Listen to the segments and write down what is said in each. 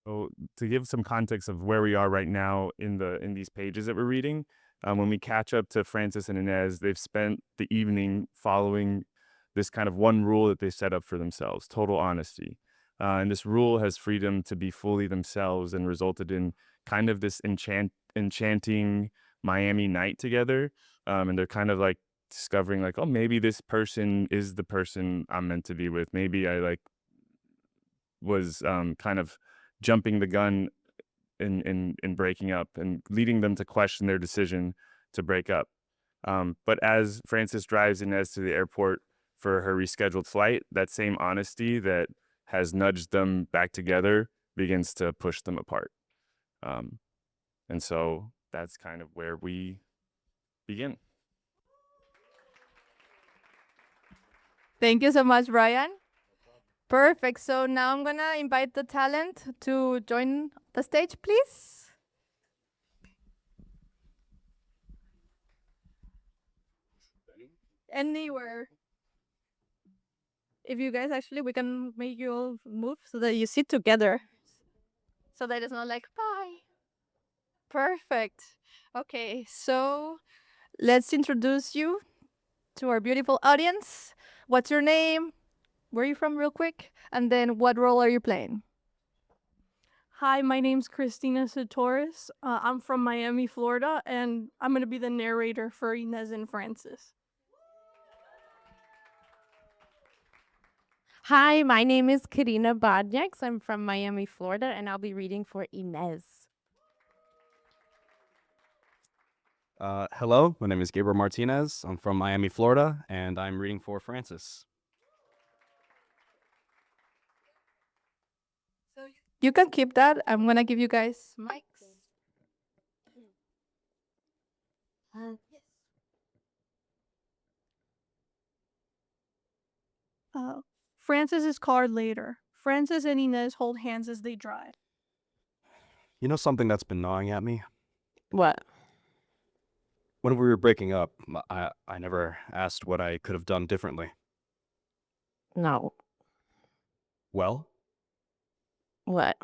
So to give some context of where we are right now in these pages that we're reading, when we catch up to Francis and Inez, they've spent the evening following this kind of one rule that they set up for themselves: total honesty. And this rule has freedom to be fully themselves and resulted in kind of this enchanting Miami night together. And they're kind of like discovering like, oh, maybe this person is the person I'm meant to be with. Maybe I like was kind of jumping the gun in breaking up and leading them to question their decision to break up. But as Frances drives Inez to the airport for her rescheduled flight, that same honesty that has nudged them back together begins to push them apart. Um, and so that's kind of where we begin. Thank you so much, Brian. Perfect. So now I'm going to invite the talent to join the stage, please. Anywhere. If you guys actually, we can make you all move so that you sit together. So that it's not like, bye. Perfect. Okay, so let's introduce you to our beautiful audience. What's your name? Where are you from, real quick? And then what role are you playing? Hi, my name's Christina Satoris. I'm from Miami, Florida, and I'm going to be the narrator for Inez and Francis. Hi, my name is Karina Bodniaks. I'm from Miami, Florida, and I'll be reading for Inez. Hello, my name is Gabriel Martinez. I'm from Miami, Florida, and I'm reading for Francis. You can keep that. I'm going to give you guys mics. Francis is called later. Francis and Inez hold hands as they drive. You know something that's been gnawing at me? What? When we were breaking up, I never asked what I could have done differently. No. Well, What?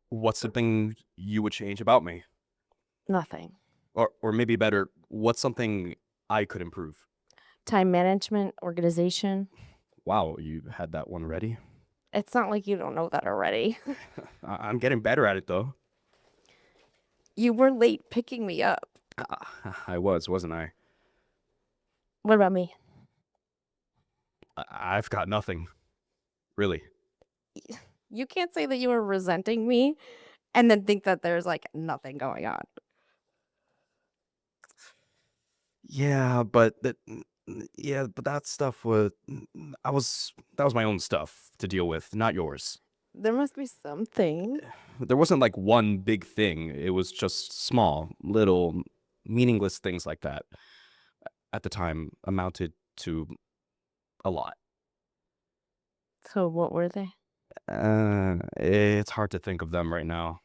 what's something you would change about me? Nothing. Or maybe better, what's something I could improve? Time management, organization. Wow, you had that one ready? It's not like you don't know that already. I'm getting better at it, though. You were late picking me up. I was, wasn't I? What about me? I've got nothing. Really. You can't say that you were resenting me and then think that there's like nothing going on. Yeah, but that stuff was that was my own stuff to deal with, not yours. There must be something. There wasn't like one big thing. It was just small, little, meaningless things like that. At the time, amounted to a lot. So what were they? It's hard to think of them right now.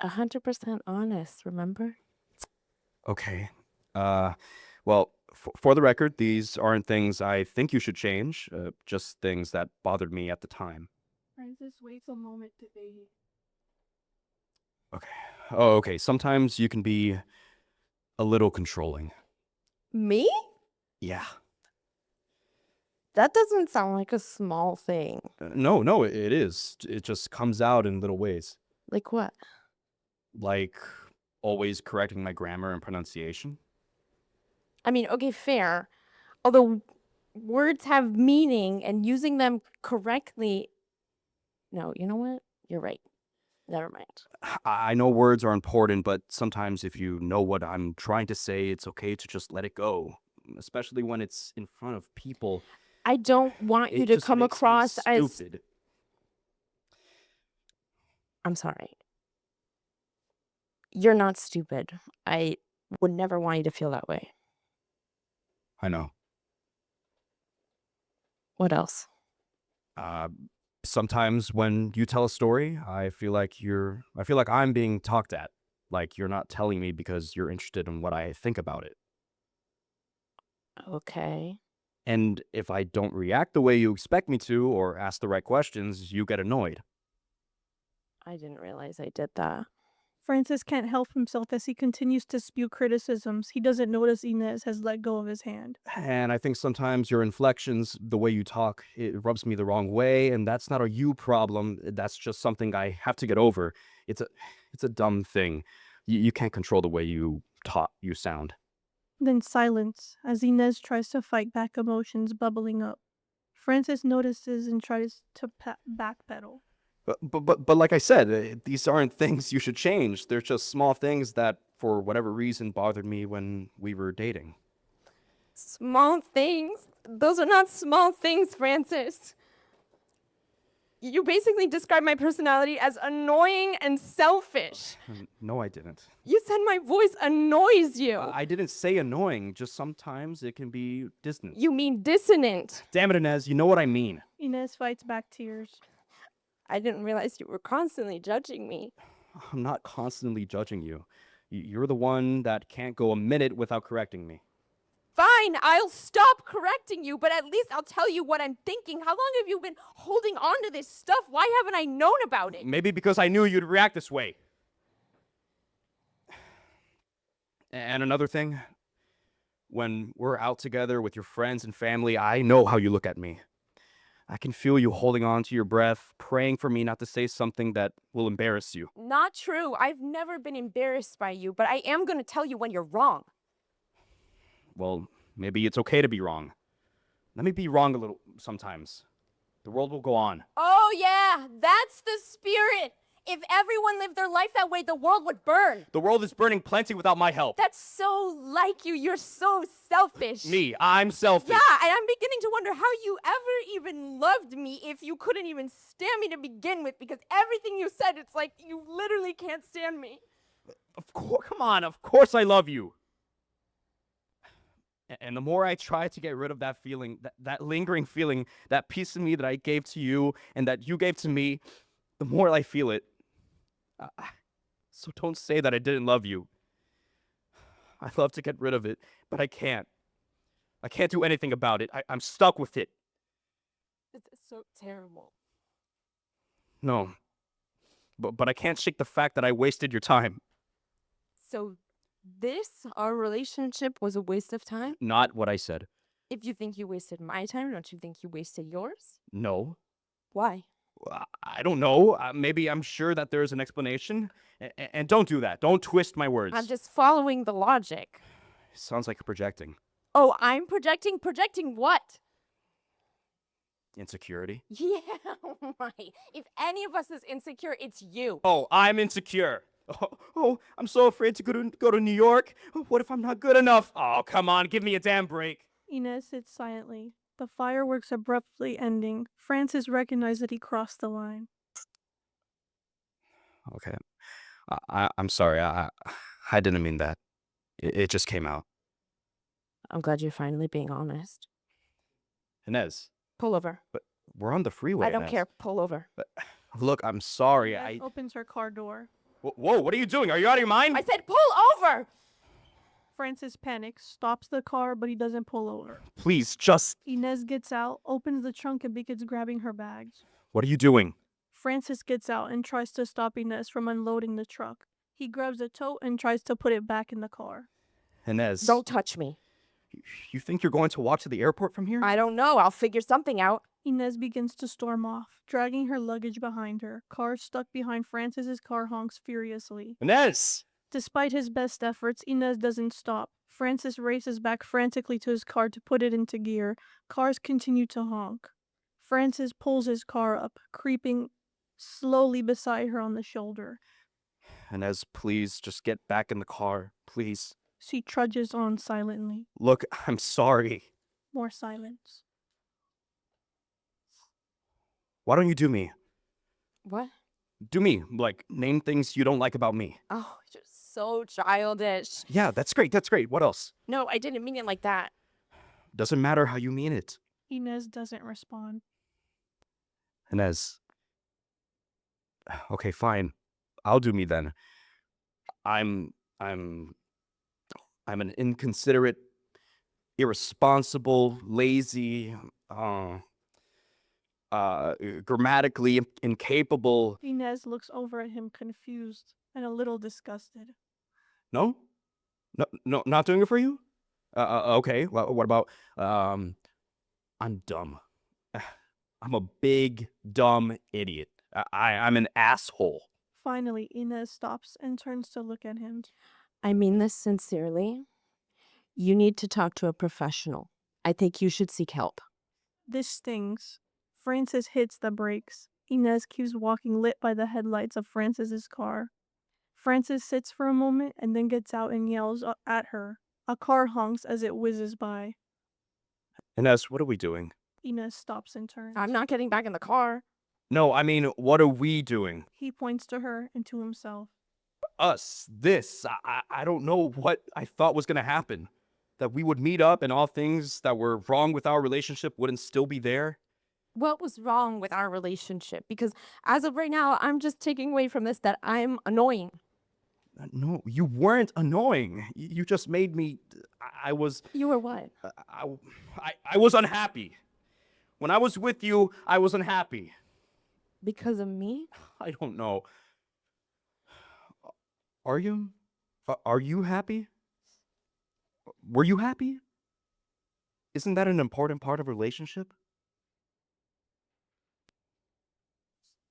100% honest, remember? Okay. Well, for the record, these aren't things I think you should change. Just things that bothered me at the time. Francis waits a moment to be. Okay. Oh, okay. Sometimes you can be a little controlling. Me? Yeah. That doesn't sound like a small thing. No, it is. It just comes out in little ways. Like what? Like always correcting my grammar and pronunciation. I mean, okay, fair. Although words have meaning and using them correctly. No, you know what? You're right. Never mind. I know words are important, but sometimes if you know what I'm trying to say, it's okay to just let it go. Especially when it's in front of people. I don't want you It to just come makes me across as. stupid. I'm sorry. You're not stupid. I would never want you to feel that way. I know. What else? Sometimes when you tell a story, I feel like I'm being talked at. Like you're not telling me because you're interested in what I think about it. Okay. And if I don't react the way you expect me to or ask the right questions, you get annoyed. I didn't realize I did that. Francis can't help himself as he continues to spew criticisms. He doesn't notice Inez has let go of his hand. And I think sometimes your inflections, the way you talk, it rubs me the wrong way, and that's not a you problem. That's just something I have to get over. It's a dumb thing. You can't control the way you sound. Then silence as Inez tries to fight back emotions bubbling up. Francis notices and tries to backpedal. But like I said, these aren't things you should change. They're just small things that, for whatever reason, bothered me when we were dating. Small things? Those are not small things, Francis. You basically described my personality as annoying and selfish. No, I didn't. You said my voice annoys you. I didn't say annoying, just sometimes it can be distant. You mean dissonant. Damn it, Inez, you know what I mean. Inez fights back tears. I didn't realize you were constantly judging me. I'm not constantly judging you. You're the one that can't go a minute without correcting me. Fine, I'll stop correcting you, but at least I'll tell you what I'm thinking. How long have you been holding on to this stuff? Why haven't I known about it? Maybe because I knew you'd react this way. And another thing, when we're out together with your friends and family, I know how you look at me. I can feel you holding on to your breath, praying for me not to say something that will embarrass you. Not true. I've never been embarrassed by you, but I am going to tell you when you're wrong. Well, maybe it's okay to be wrong. Let me be wrong a little sometimes. The world will go on. Oh, yeah, that's the spirit. If everyone lived their life that way, the world would burn. The world is burning plenty without my help. That's so like you. You're so selfish. Me, I'm selfish. Yeah, and I'm beginning to wonder how you ever even loved me if you couldn't even stand me to begin with, because everything you said, it's like you literally can't stand me. Of course, come on, of course I love you. And the more I try to get rid of that feeling, that lingering feeling, that piece of me that I gave to you and that you gave to me, the more I feel it. So don't say that I didn't love you. I'd love to get rid of it, but I can't. I can't do anything about it. I'm stuck with it. This is so terrible. No. But I can't shake the fact that I wasted your time. So our relationship was a waste of time? Not what I said. If you think you wasted my time, don't you think you wasted yours? No. Why? I don't know. Maybe I'm sure that there's an explanation. And don't do that. Don't twist my words. I'm just following the logic. Sounds like you're projecting. Oh, I'm projecting? Projecting what? Insecurity? Yeah, right. If any of us is insecure, it's you. Oh, I'm insecure. Oh, I'm so afraid to go to New York. What if I'm not good enough? Oh, come on, give me a damn break. Inez sits silently, the fireworks abruptly ending. Francis recognized that he crossed the line. Okay. I'm sorry. I didn't mean that. It just came out. I'm glad you're finally being honest. Inez. Pull over. But we're on the freeway. I don't Inez. care. Pull over. But, look, I'm sorry. Inez opens her car door. Whoa, what are you doing? Are you out of your mind? I said pull over! Francis panics, stops the car, but he doesn't pull over. Please, just... Inez gets out, opens the trunk, and begins grabbing her bags. What are you doing? Francis gets out and tries to stop Inez from unloading the truck. He grabs a tote and tries to put it back in the car. Inez. Don't touch me. You think you're going to walk to the airport from here? I don't know. I'll figure something out. Inez begins to storm off, dragging her luggage behind her. Car stuck behind Francis's car honks furiously. Inez! Despite his best efforts, Inez doesn't stop. Francis races back frantically to his car to put it into gear. Cars continue to honk. Francis pulls his car up, creeping slowly beside her on the shoulder. Inez, please, just get back in the car, please. She trudges on silently. Look, I'm sorry. More silence. Why don't you do me? What? Do me. Like, name things you don't like about me. Oh, you're so childish. Yeah, that's great. That's great. What else? No, I didn't mean it like that. Doesn't matter how you mean it. Inez doesn't respond. Inez. Okay, fine. I'll do me then. I'm an inconsiderate, irresponsible, lazy, grammatically incapable. Inez looks over at him confused and a little disgusted. No? No, not doing it for you? Okay, well, what about, I'm dumb. I'm a big, dumb idiot. I'm an asshole. Finally, Inez stops and turns to look at him. I mean this sincerely. You need to talk to a professional. I think you should seek help. This stings. Francis hits the brakes. Inez keeps walking, lit by the headlights of Francis's car. Francis sits for a moment and then gets out and yells at her. A car honks as it whizzes by. Inez, what are we doing? Inez stops and turns. I'm not getting back in the car. No, I mean, what are we doing? He points to her and to himself. Us, this. I don't know what I thought was going to happen. That we would meet up and all things that were wrong with our relationship wouldn't still be there. What was wrong with our relationship? Because as of right now, I'm just taking away from this that I'm annoying. No, you weren't annoying. You just made me. I was. You were what? I was unhappy. When I was with you, I was unhappy. Because of me? I don't know. Are you? Are you happy? Were you happy? Isn't that an important part of a relationship?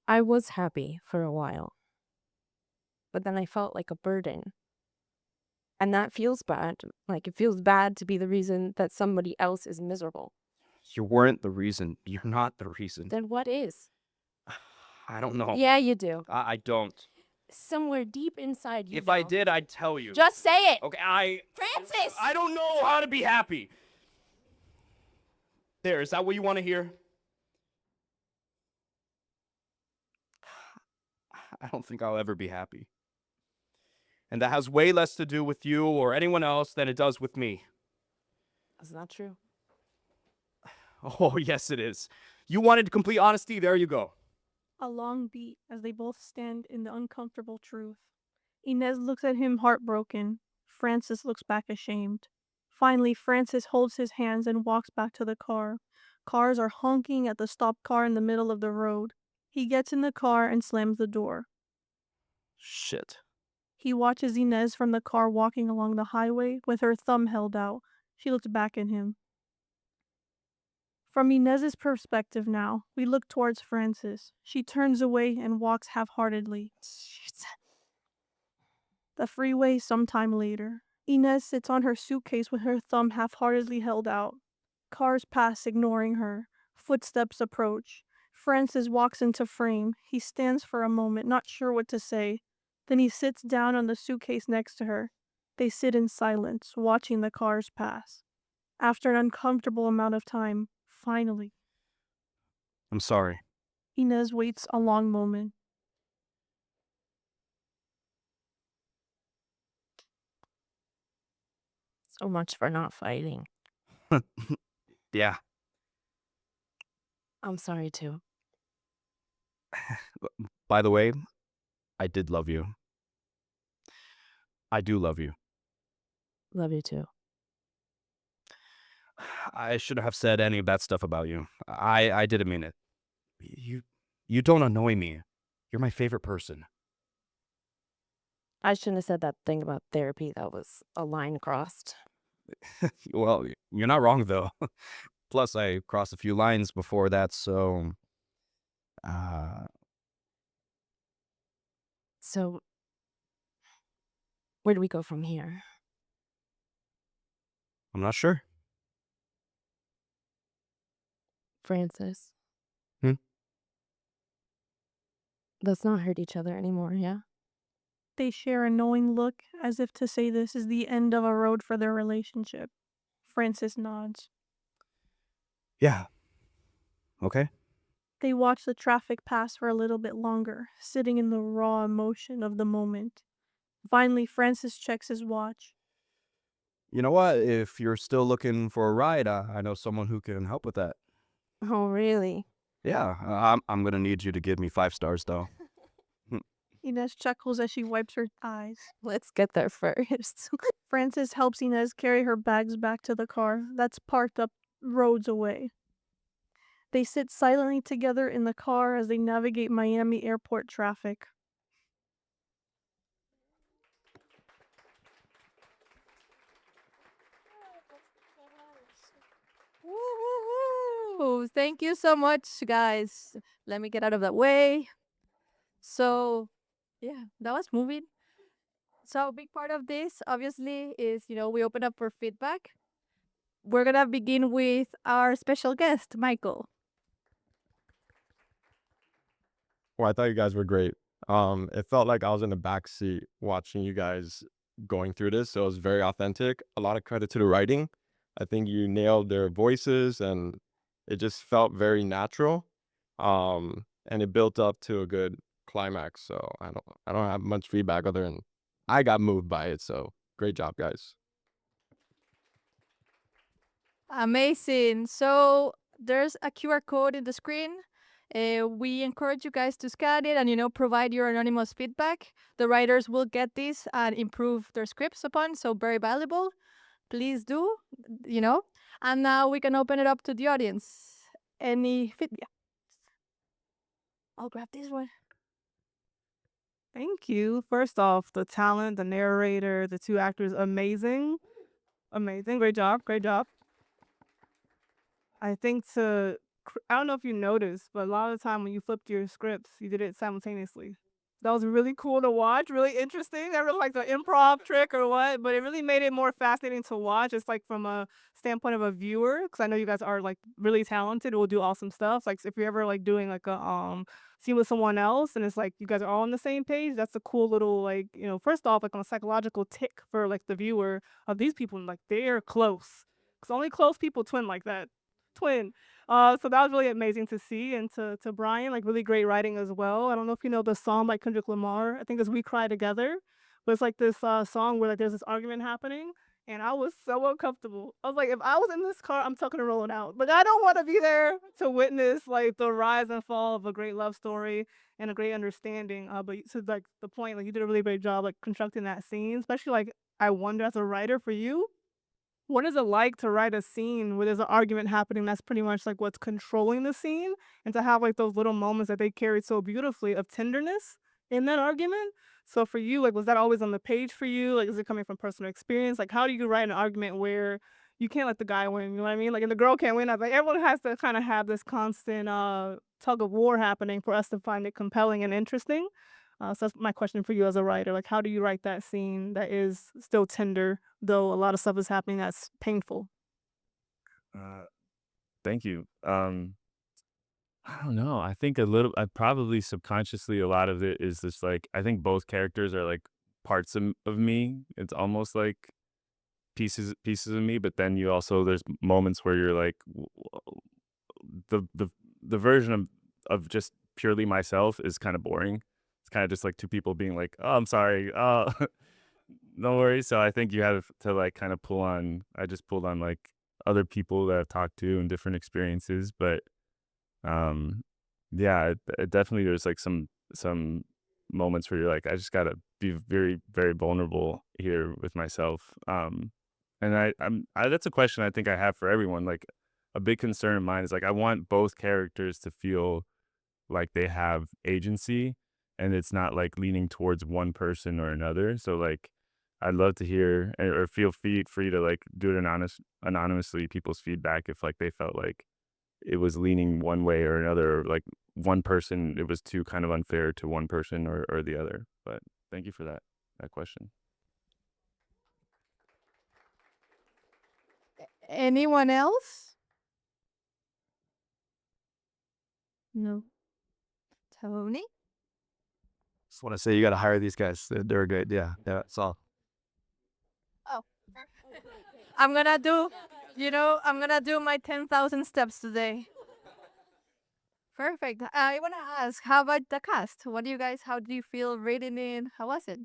I was happy for a while. But then I felt like a burden. And that feels bad. Like it feels bad to be the reason that somebody else is miserable. You weren't the reason. You're not the reason. Then what is? I don't know. Yeah, you do. I don't. Somewhere deep inside you If know. I did, I'd tell you. Just say it! Okay, Francis! I don't know how to be happy. There, is that what you want to hear? I don't think I'll ever be happy. And that has way less to do with you or anyone else than it does with me. That's not true. Oh, yes, it is. You wanted complete honesty, there you go. A long beat as they both stand in the uncomfortable truth. Inez looks at him heartbroken. Francis looks back ashamed. Finally, Francis holds his hands and walks back to the car. Cars are honking at the stopped car in the middle of the road. He gets in the car and slams the door. Shit. He watches Inez from the car walking along the highway with her thumb held out. She looks back at him. From Inez's perspective now, we look towards Francis. She turns away and walks half-heartedly. The freeway sometime later. Inez sits on her suitcase with her thumb half-heartedly held out. Cars pass, ignoring her. Footsteps approach. Francis walks into frame. He stands for a moment, not sure what to say. Then he sits down on the suitcase next to her. They sit in silence, watching the cars pass. After an uncomfortable amount of time, finally, I'm sorry. Inez waits a long moment. So much for not fighting. Yeah. I'm sorry too. By the way, I did love you. I do love you. Love you too. I shouldn't have said any of that stuff about you. I didn't mean it. You don't annoy me. You're my favorite person. I shouldn't have said that thing about therapy. That was a line crossed. Well, you're not wrong, though. Plus, I crossed a few lines before that, so... So, where do we go from here? I'm not sure. Francis? Hmm? Let's not hurt each other anymore, yeah? They share a knowing look, as if to say this is the end of a road for their relationship. Francis nods. Yeah. Okay. They watch the traffic pass for a little bit longer, sitting in the raw emotion of the moment. Finally, Francis checks his watch. You know what? If you're still looking for a ride, I know someone who can help with that. Oh, really? Yeah, I'm gonna need you to give me 5 stars, though. Inez chuckles as she wipes her eyes. Let's get there first. Francis helps Inez carry her bags back to the car that's parked up roads away. They sit silently together in the car as they navigate Miami airport traffic. Woo! Thank you so much, guys. Let me get out of the way. So, yeah, that was moving. So, a big part of this, obviously, is we open up for feedback. We're gonna begin with our special guest, Michael. Well, I thought you guys were great. It felt like I was in the back seat watching you guys going through this, so it was very authentic. A lot of credit to the writing. I think you nailed their voices, and it just felt very natural. And it built up to a good climax. So I don't have much feedback other than I got moved by it. So great job, guys. Amazing. So there's a QR code in the screen. We encourage you guys to scan it and provide your anonymous feedback. The writers will get this and improve their scripts upon. So very valuable. Please do. And now we can open it up to the audience. Any feedback? I'll grab this one. Thank you. First off, the talent, the narrator, the two actors, amazing. Amazing. Great job. Great job. I think I don't know if you noticed, but a lot of the time when you flipped your scripts, you did it simultaneously. That was really cool to watch, really interesting. I really like the improv trick or what, but it really made it more fascinating to watch. It's like from a standpoint of a viewer, because I know you guys are like really talented. Will do awesome stuff. Like if you're ever like doing like a scene with someone else, and it's like you guys are all on the same page. That's a cool little like first off like on a psychological tick for like the viewer of these people. Like they're close, because only close people twin like that. Twin. So that was really amazing to see, and to Brian, like really great writing as well. I don't know if you know the song by Kendrick Lamar. I think it's "We Cry Together," but it's like this song where like there's this argument happening, and I was so uncomfortable. I was like, if I was in this car, I'm tucking and rolling out. Like I don't want to be there to witness like the rise and fall of a great love story and a great understanding. But to like the point, like you did a really great job like constructing that scene, especially like I wonder as a writer for you. What is it like to write a scene where there's an argument happening that's pretty much like what's controlling the scene, and to have like those little moments that they carried so beautifully of tenderness in that argument? So for you, like was that always on the page for you? Like is it coming from personal experience? Like how do you write an argument where you can't let the guy win, you know what I mean? Like and the girl can't win. Like everyone has to kind of have this constant tug of war happening for us to find it compelling and interesting. So that's my question for you as a writer. Like, how do you write that scene that is still tender, though a lot of stuff is happening that's painful? Thank you. I don't know. I think I probably subconsciously a lot of it is just like I think both characters are like parts of me. It's almost like pieces of me, but then you also there's moments where you're like the version of just purely myself is kind of boring. It's kind of just like two people being like, "Oh, I'm sorry. Oh, no worries." So I think you have to like kind of pull on. I just pulled on like other people that I've talked to and different experiences, but um, yeah, it definitely there's like some moments where you're like, I just gotta be very very vulnerable here with myself. And that's a question I think I have for everyone. Like a big concern of mine is like I want both characters to feel like they have agency and it's not like leaning towards one person or another. So like I'd love to hear or feel free to like do it anonymously people's feedback if like they felt like it was leaning one way or another, or like one person it was too kind of unfair to one person or the other. But thank you for that question. Anyone else? No. Tony? Just want to say you got to hire these guys. They're good. Yeah, that's all. Oh. I'm gonna do my 10,000 steps today. Perfect. I want to ask, how about the cast? How do you feel reading it? How was it?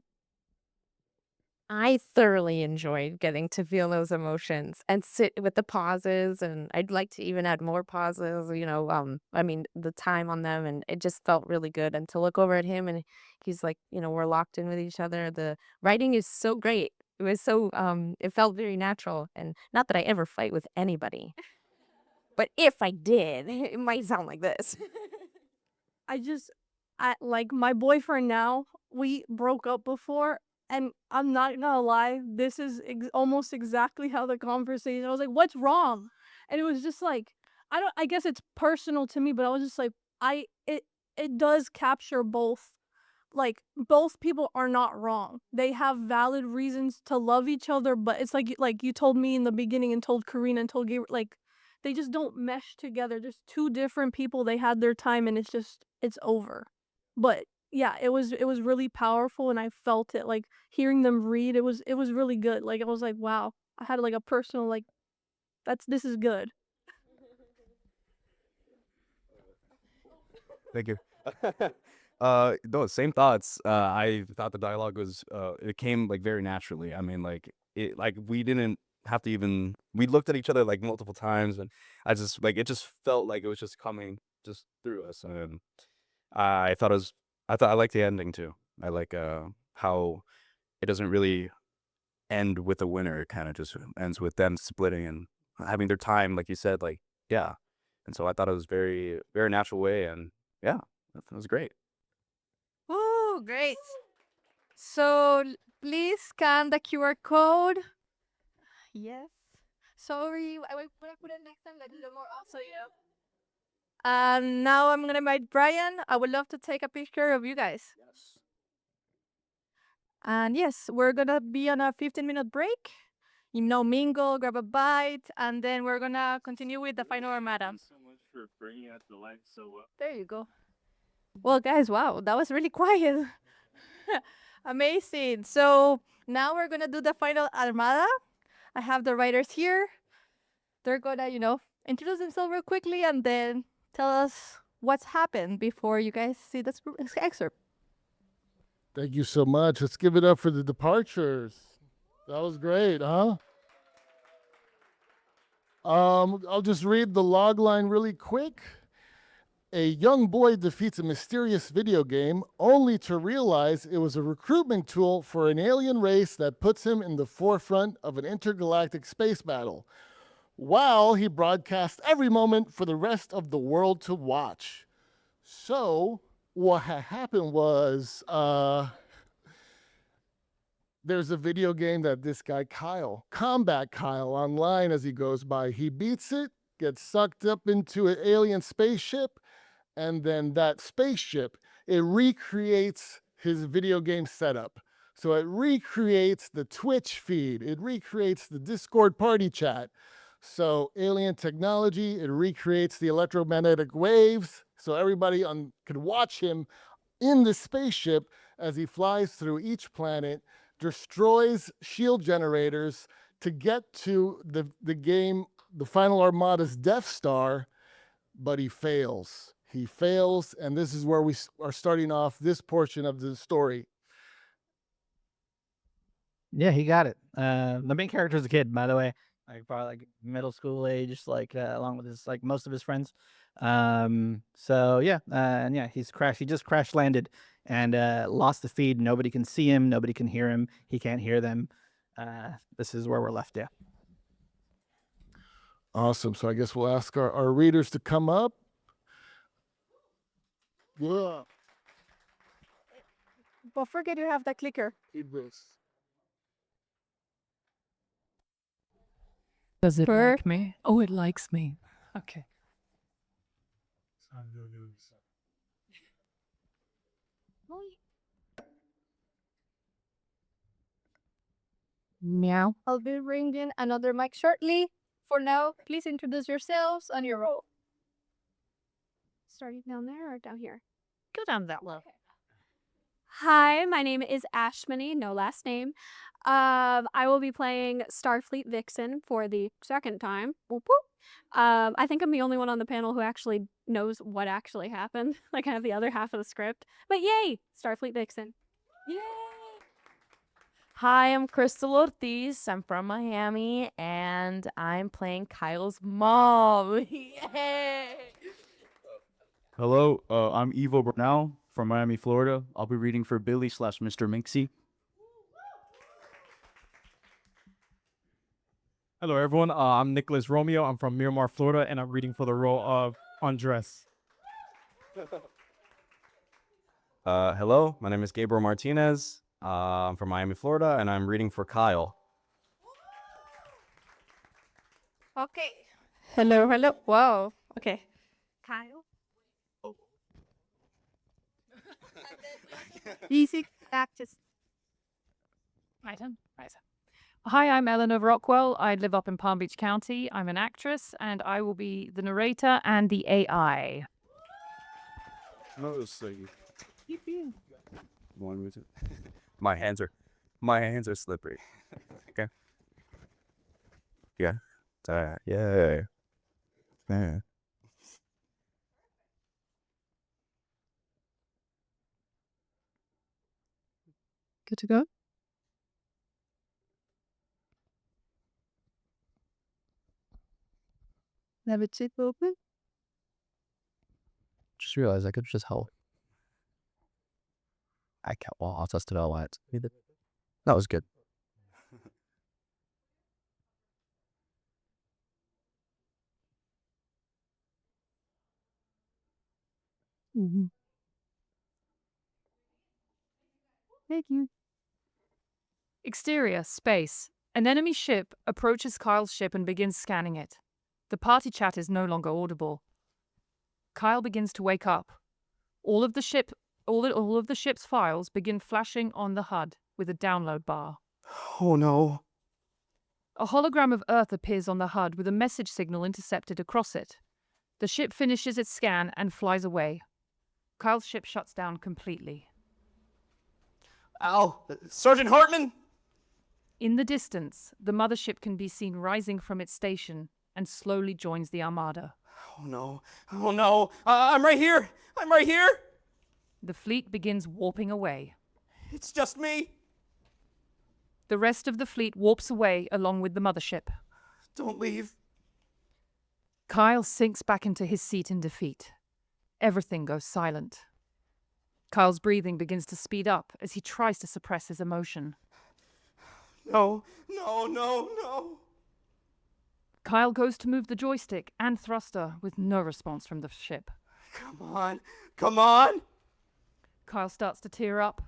I thoroughly enjoyed getting to feel those emotions and sit with the pauses, and I'd like to even add more pauses, I mean, the time on them, and it just felt really good. And to look over at him and he's like, we're locked in with each other. The writing is so great. It was so it felt very natural, and not that I ever fight with anybody. But if I did, it might sound like this. I like my boyfriend now. We broke up before, and I'm not gonna lie, this is almost exactly how the conversation. I was like, "What's wrong?" And it was just like, I guess it's personal to me, but I was just like, it does capture both. Like both people are not wrong. They have valid reasons to love each other, but it's like you told me in the beginning and told Karina and told Gabriel, like they just don't mesh together. Just two different people. They had their time, and it's over. But yeah, it was really powerful, and I felt it. Like hearing them read, it was really good. Like I was like, wow, I had like a personal like, this is good. Thank you. No, same thoughts. I thought the dialogue was it came like very naturally. I mean, like we didn't have to even we looked at each other like multiple times, and I just like it just felt like it was just coming just through us. And I liked the ending too. I like how it doesn't really end with a winner. It kind of just ends with them splitting and having their time, like you said, like yeah. And so I thought it was very very natural way, and yeah, that was great. Woo, great. So please scan the QR code. Yes. Sorry, I will put it next time, like a little more also, And now I'm gonna invite Brian. I would love to take a picture of you guys. Yes. And yes, we're gonna be on a 15-minute break. Mingle, grab a bite, and then we're gonna continue with the final armada. Thanks so much for bringing us to life so well. There you go. Well, guys, wow, that was really quiet. Amazing. So now we're gonna do the final armada. I have the writers here. They're gonna, introduce themselves real quickly and then tell us what's happened before you guys see this excerpt. Thank you so much. Let's give it up for the departures. That was great, huh? I'll just read the log line really quick. A young boy defeats a mysterious video game only to realize it was a recruitment tool for an alien race that puts him in the forefront of an intergalactic space battle, while he broadcasts every moment for the rest of the world to watch. So, what had happened was, there's a video game that this guy Kyle, Combat Kyle, online as he goes by, he beats it, gets sucked up into an alien spaceship, and then that spaceship, it recreates his video game setup. So it recreates the Twitch feed, it recreates the Discord party chat. So alien technology, it recreates the electromagnetic waves, so everybody could watch him in the spaceship as he flies through each planet, destroys shield generators to get to the game, the final armada's Death Star, but he fails. He fails, and this is where we are starting off this portion of the story. Yeah, he got it. The main character is a kid, by the way, like probably like middle school age, just like along with his like most of his friends. So yeah, and yeah, he just crash landed and lost the feed. Nobody can see him. Nobody can hear him. He can't hear them. This is where we're left. Yeah. Awesome. So I guess we'll ask our readers to come up. Yeah. Don't forget you have the clicker. Does it like me? Oh, it likes me. Okay. Meow. I'll be bringing another mic shortly. For now, please introduce yourselves and your role. Starting down there or down here? Go down that low. Hi, my name is Ashmani, no last name. I will be playing Starfleet Vixen for the second time. Whoop, whoop. I think I'm the only one on the panel who actually knows what actually happened. Like I have the other half of the script. But yay, Starfleet Vixen. Yay! Hi, I'm Crystal Ortiz. I'm from Miami, and I'm playing Kyle's mom. Yay! Hello, I'm Ivo Bernal from Miami, Florida. I'll be reading for Billy/Mr. Minksy. Hello, everyone. I'm Nicholas Romeo. I'm from Miramar, Florida, and I'm reading for the role of Andres. Hello, my name is Gabriel Martinez. I'm from Miami, Florida, and I'm reading for Kyle. Okay. Hello, hello. Wow. Okay. Kyle. Easy practice. My turn. Right. Hi, I'm Eleanor Rockwell. I live up in Palm Beach County. I'm an actress, and I will be the narrator and the AI. No, so you. One with it. My hands are slippery. Okay. Yeah. Yeah. Man. Good to go? Have it sit open? Just realized I could just help. I can't. Well, I'll test it out. That was good. Mm-hmm. Thank you. Exterior, space. An enemy ship approaches Kyle's ship and begins scanning it. The party chat is no longer audible. Kyle begins to wake up. All of the ship's files begin flashing on the HUD with a download bar. Oh no. A hologram of Earth appears on the HUD with a message signal intercepted across it. The ship finishes its scan and flies away. Kyle's ship shuts down completely. Ow! Sergeant Hartman! In the distance, the mothership can be seen rising from its station and slowly joins the armada. Oh no. Oh no. I'm right here! I'm right here! The fleet begins warping away. It's just me! The rest of the fleet warps away along with the mothership. Don't leave. Kyle sinks back into his seat in defeat. Everything goes silent. Kyle's breathing begins to speed up as he tries to suppress his emotion. No. No, no, no. Kyle goes to move the joystick and thruster with no response from the ship. Come on. Come on! Kyle starts to tear up.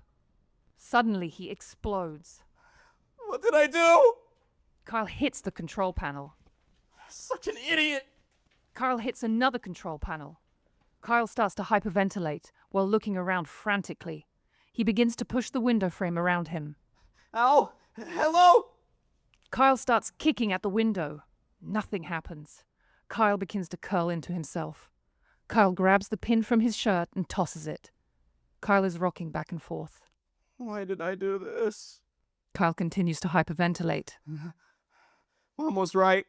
Suddenly, he explodes. What did I do? Kyle hits the control panel. Such an idiot! Kyle hits another control panel. Kyle starts to hyperventilate while looking around frantically. He begins to push the window frame around him. Ow! Hello? Kyle starts kicking at the window. Nothing happens. Kyle begins to curl into himself. Kyle grabs the pin from his shirt and tosses it. Kyle is rocking back and forth. Why did I do this? Kyle continues to hyperventilate. Mom was right.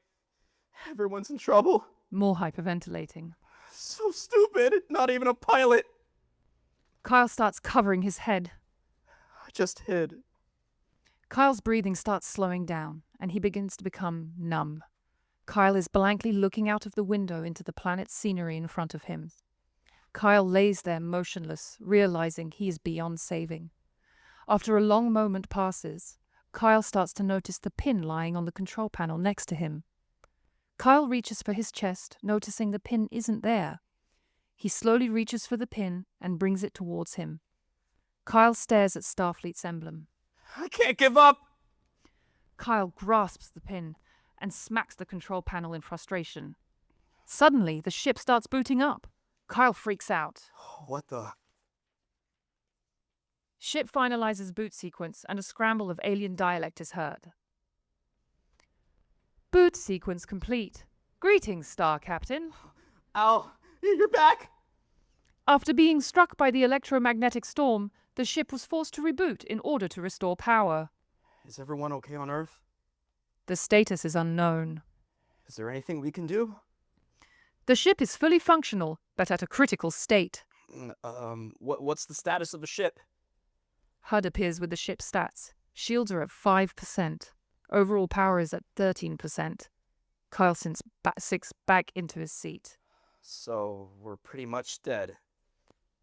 Everyone's in trouble. More hyperventilating. So stupid. Not even a pilot. Kyle starts covering his head. I just hid. Kyle's breathing starts slowing down, and he begins to become numb. Kyle is blankly looking out of the window into the planet's scenery in front of him. Kyle lays there motionless, realizing he is beyond saving. After a long moment passes, Kyle starts to notice the pin lying on the control panel next to him. Kyle reaches for his chest, noticing the pin isn't there. He slowly reaches for the pin and brings it towards him. Kyle stares at Starfleet's emblem. I can't give up! Kyle grasps the pin and smacks the control panel in frustration. Suddenly, the ship starts booting up. Kyle freaks out. What the? Ship finalizes boot sequence and a scramble of alien dialect is heard. Boot sequence complete. Greetings, Star Captain. Ow! You're back! After being struck by the electromagnetic storm, the ship was forced to reboot in order to restore power. Is everyone okay on Earth? The status is unknown. Is there anything we can do? The ship is fully functional, but at a critical state. What's the status of the ship? HUD appears with the ship's stats. Shields are at 5%. Overall power is at 13%. Kyle sinks back into his seat. So, we're pretty much dead.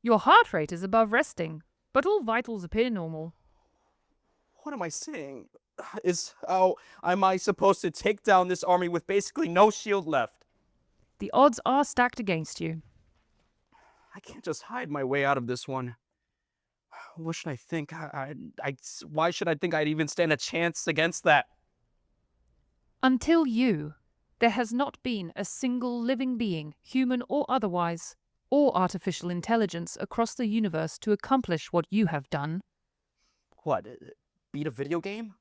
Your heart rate is above resting, but all vitals appear normal. What am I saying? is how am I supposed to take down this army with basically no shield left? The odds are stacked against you. I can't just hide my way out of this one. What should I think? Why should I think I'd even stand a chance against that? Until you, there has not been a single living being, human or otherwise, or artificial intelligence across the universe to accomplish what you have done. What? Beat a video game?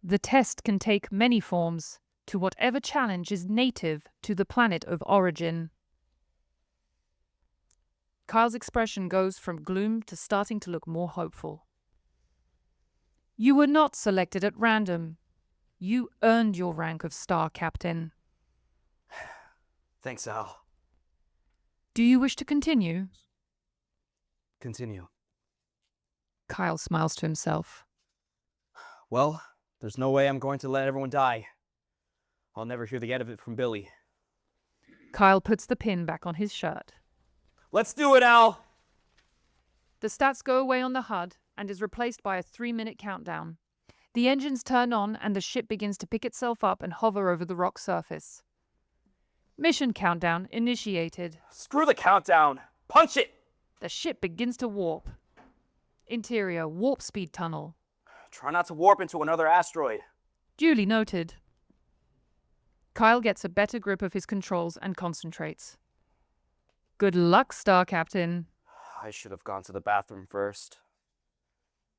The test can take many forms to whatever challenge is native to the planet of origin. Kyle's expression goes from gloom to starting to look more hopeful. You were not selected at random. You earned your rank of Star Captain. Thanks, Al. Do you wish to continue? Continue. Kyle smiles to himself. Well, there's no way I'm going to let everyone die. I'll never hear the end of it from Billy. Kyle puts the pin back on his shirt. Let's do it, Al! The stats go away on the HUD and is replaced by a 3-minute countdown. The engines turn on and the ship begins to pick itself up and hover over the rock surface. Mission countdown initiated. Screw the countdown! Punch it! The ship begins to warp. Interior warp speed tunnel. Try not to warp into another asteroid. Duly noted. Kyle gets a better grip of his controls and concentrates. Good luck, Star Captain. I should have gone to the bathroom first.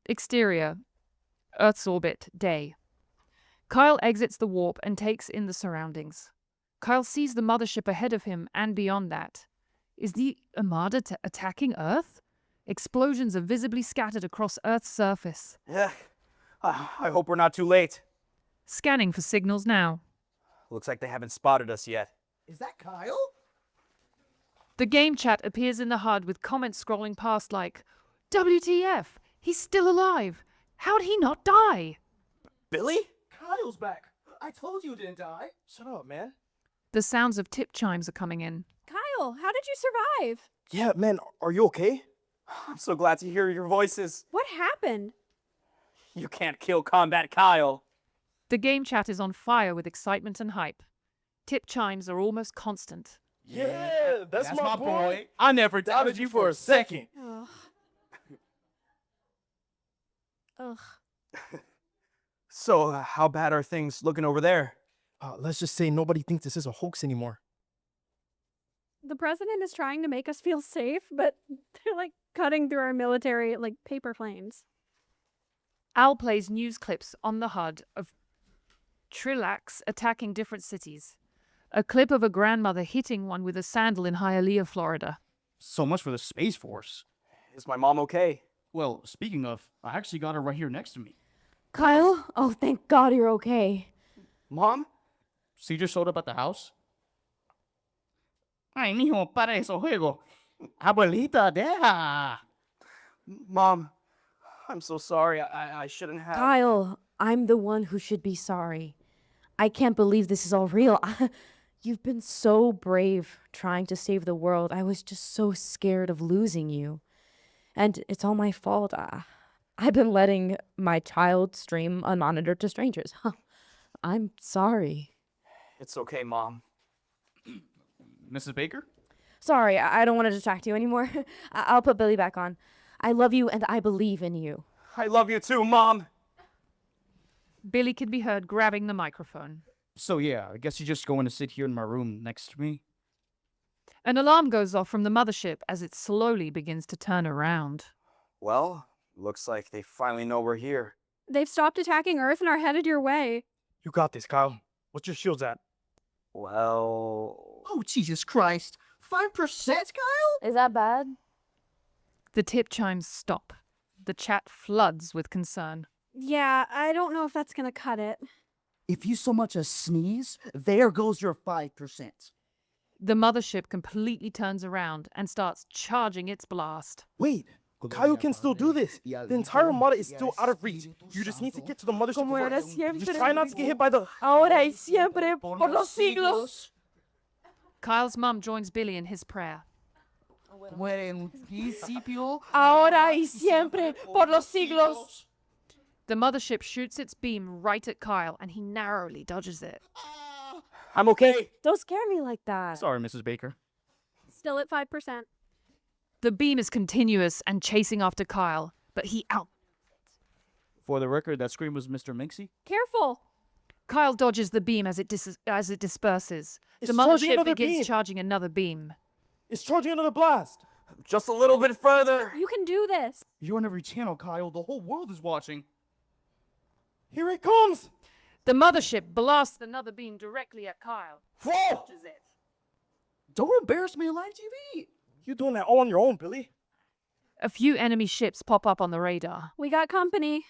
Exterior. Earth's orbit, day. Kyle exits the warp and takes in the surroundings. Kyle sees the mothership ahead of him and beyond that. Is the Armada attacking Earth? Explosions are visibly scattered across Earth's surface. Yeah, I hope we're not too late. Scanning for signals now. Looks like they haven't spotted us yet. Is that Kyle? The game chat appears in the HUD with comments scrolling past like, WTF, he's still alive. How'd he not die? Billy? Kyle's back. I told you he didn't die. Shut up, man. The sounds of tip chimes are coming in. Kyle, how did you survive? Yeah, man, are you okay? I'm so glad to hear your voices. What happened? You can't kill Combat Kyle. The game chat is on fire with excitement and hype. Tip chimes are almost constant. Yeah, that's my boy. I never doubted you for a second. Ugh. Ugh. So, how bad are things looking over there? Let's just say nobody thinks this is a hoax anymore. The president is trying to make us feel safe, but they're like cutting through our military like paper planes. Al plays news clips on the HUD of Trilax attacking different cities. A clip of a grandmother hitting one with a sandal in Hialeah, Florida. So much for the Space Force. Is my mom okay? Well, speaking of, I actually got her right here next to me. Kyle? Oh, thank God you're okay. Mom? Caesar showed up at the house. Ay, mijo, para esos juegos. Abuelita, deja. Mom, I'm so sorry. I shouldn't have. Kyle, I'm the one who should be sorry. I can't believe this is all real. You've been so brave trying to save the world. I was just so scared of losing you. And it's all my fault. I've been letting my child stream unmonitored to strangers. I'm sorry. It's okay, Mom. Mrs. Baker? Sorry, I don't want to distract you anymore. I'll put Billy back on. I love you and I believe in you. I love you too, Mom. Billy can be heard grabbing the microphone. So yeah, I guess you're just going to sit here in my room next to me? An alarm goes off from the mothership as it slowly begins to turn around. Well, looks like they finally know we're here. They've stopped attacking Earth and are headed your way. You got this, Kyle. What's your shields at? Well... Oh, Jesus Christ. 5%, Kyle? Is that bad? The tip chimes stop. The chat floods with concern. Yeah, I don't know if that's gonna cut it. If you so much as sneeze, there goes your 5%. The mothership completely turns around and starts charging its blast. Wait, Kyle can still do this. The entire Armada is still out of reach. You just need to get to the mothership Como era first. siempre. Just try not to get hit by the... Ahora y siempre, por los siglos. Kyle's mum joins Billy in his prayer. Ahora y siempre, por los siglos. The mothership shoots its beam right at Kyle, and he narrowly dodges it. I'm okay. Don't scare me like that. Sorry, Mrs. Baker. Still at 5%. The beam is continuous and chasing after Kyle, but he out. For the record, that scream was Mr. Minksy. Careful. Kyle dodges the beam as it disperses. It's The charging mothership another begins beam. charging another beam. It's charging another blast. Just a little bit further. You can do this. You're on every channel, Kyle. The whole world is watching. Here it comes. The mothership blasts another beam directly at Kyle. Whoa! Dodges it. Don't embarrass me on live TV. You're doing that all on your own, Billy. A few enemy ships pop up on the radar. We got company.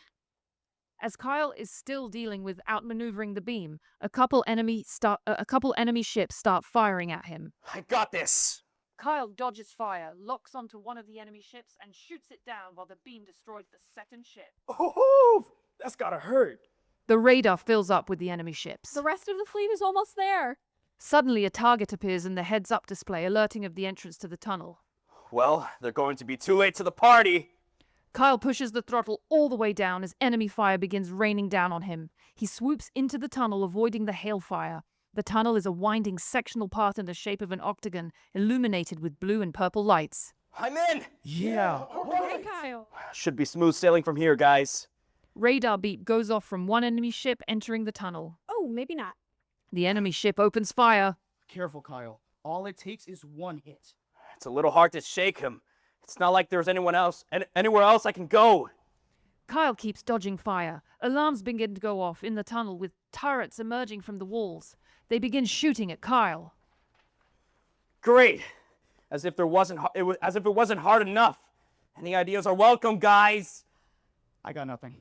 As Kyle is still dealing with outmaneuvering the beam, a couple enemy ships start firing at him. I got this. Kyle dodges fire, locks onto one of the enemy ships, and shoots it down while the beam destroys the second ship. Oh, that's gotta hurt. The radar fills up with the enemy ships. The rest of the fleet is almost there. Suddenly, a target appears in the heads-up display, alerting of the entrance to the tunnel. Well, they're going to be too late to the party. Kyle pushes the throttle all the way down as enemy fire begins raining down on him. He swoops into the tunnel, avoiding the hailfire. The tunnel is a winding sectional part in the shape of an octagon, illuminated with blue and purple lights. I'm in. Yeah. Hey, Kyle. Should be smooth sailing from here, guys. Radar beep goes off from one enemy ship entering the tunnel. Oh, maybe not. The enemy ship opens fire. Careful, Kyle. All it takes is one hit. It's a little hard to shake him. It's not like there's anywhere else I can go. Kyle keeps dodging fire. Alarms begin to go off in the tunnel with turrets emerging from the walls. They begin shooting at Kyle. Great. As if it wasn't hard enough. Any ideas are welcome, guys. I got nothing.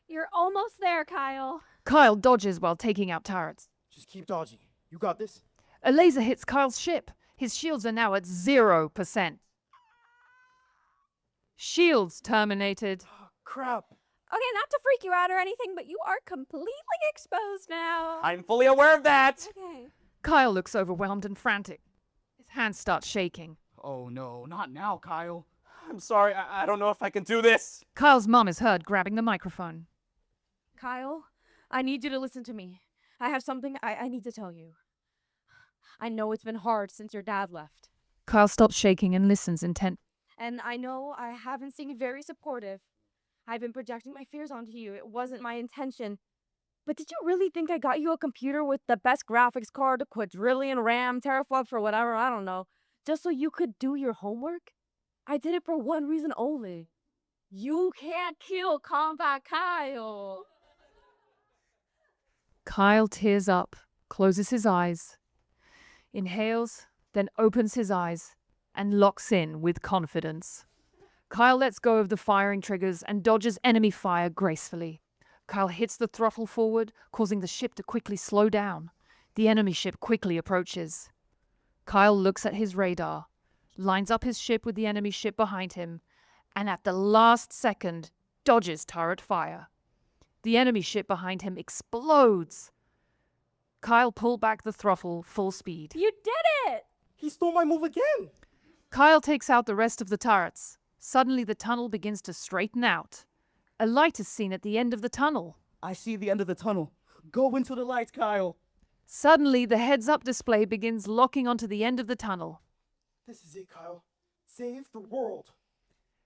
You're almost there, Kyle. Kyle dodges while taking out turrets. Just keep dodging. You got this. A laser hits Kyle's ship. His shields are now at 0%. Shields terminated. Oh, crap. Okay, not to freak you out or anything, but you are completely exposed now. I'm fully aware of that. Okay. Kyle looks overwhelmed and frantic. His hands start shaking. Oh no, not now, Kyle. I'm sorry, I don't know if I can do this. Kyle's mom is heard grabbing the microphone. Kyle, I need you to listen to me. I have something I need to tell you. I know it's been hard since your dad left. Kyle stops shaking and listens intent. And I know I haven't seemed very supportive. I've been projecting my fears onto you. It wasn't my intention. But did you really think I got you a computer with the best graphics card, a quadrillion RAM, teraflops, or whatever, I don't know, just so you could do your homework? I did it for one reason only. You can't kill Combat Kyle. Kyle tears up, closes his eyes, inhales, then opens his eyes, and locks in with confidence. Kyle lets go of the firing triggers and dodges enemy fire gracefully. Kyle hits the throttle forward, causing the ship to quickly slow down. The enemy ship quickly approaches. Kyle looks at his radar, lines up his ship with the enemy ship behind him, and at the last second, dodges turret fire. The enemy ship behind him explodes. Kyle pulled back the throttle full speed. You did it! He stole my move again. Kyle takes out the rest of the turrets. Suddenly, the tunnel begins to straighten out. A light is seen at the end of the tunnel. I see the end of the tunnel. Go into the lights, Kyle. Suddenly, the heads-up display begins locking onto the end of the tunnel. This is it, Kyle. Save the world.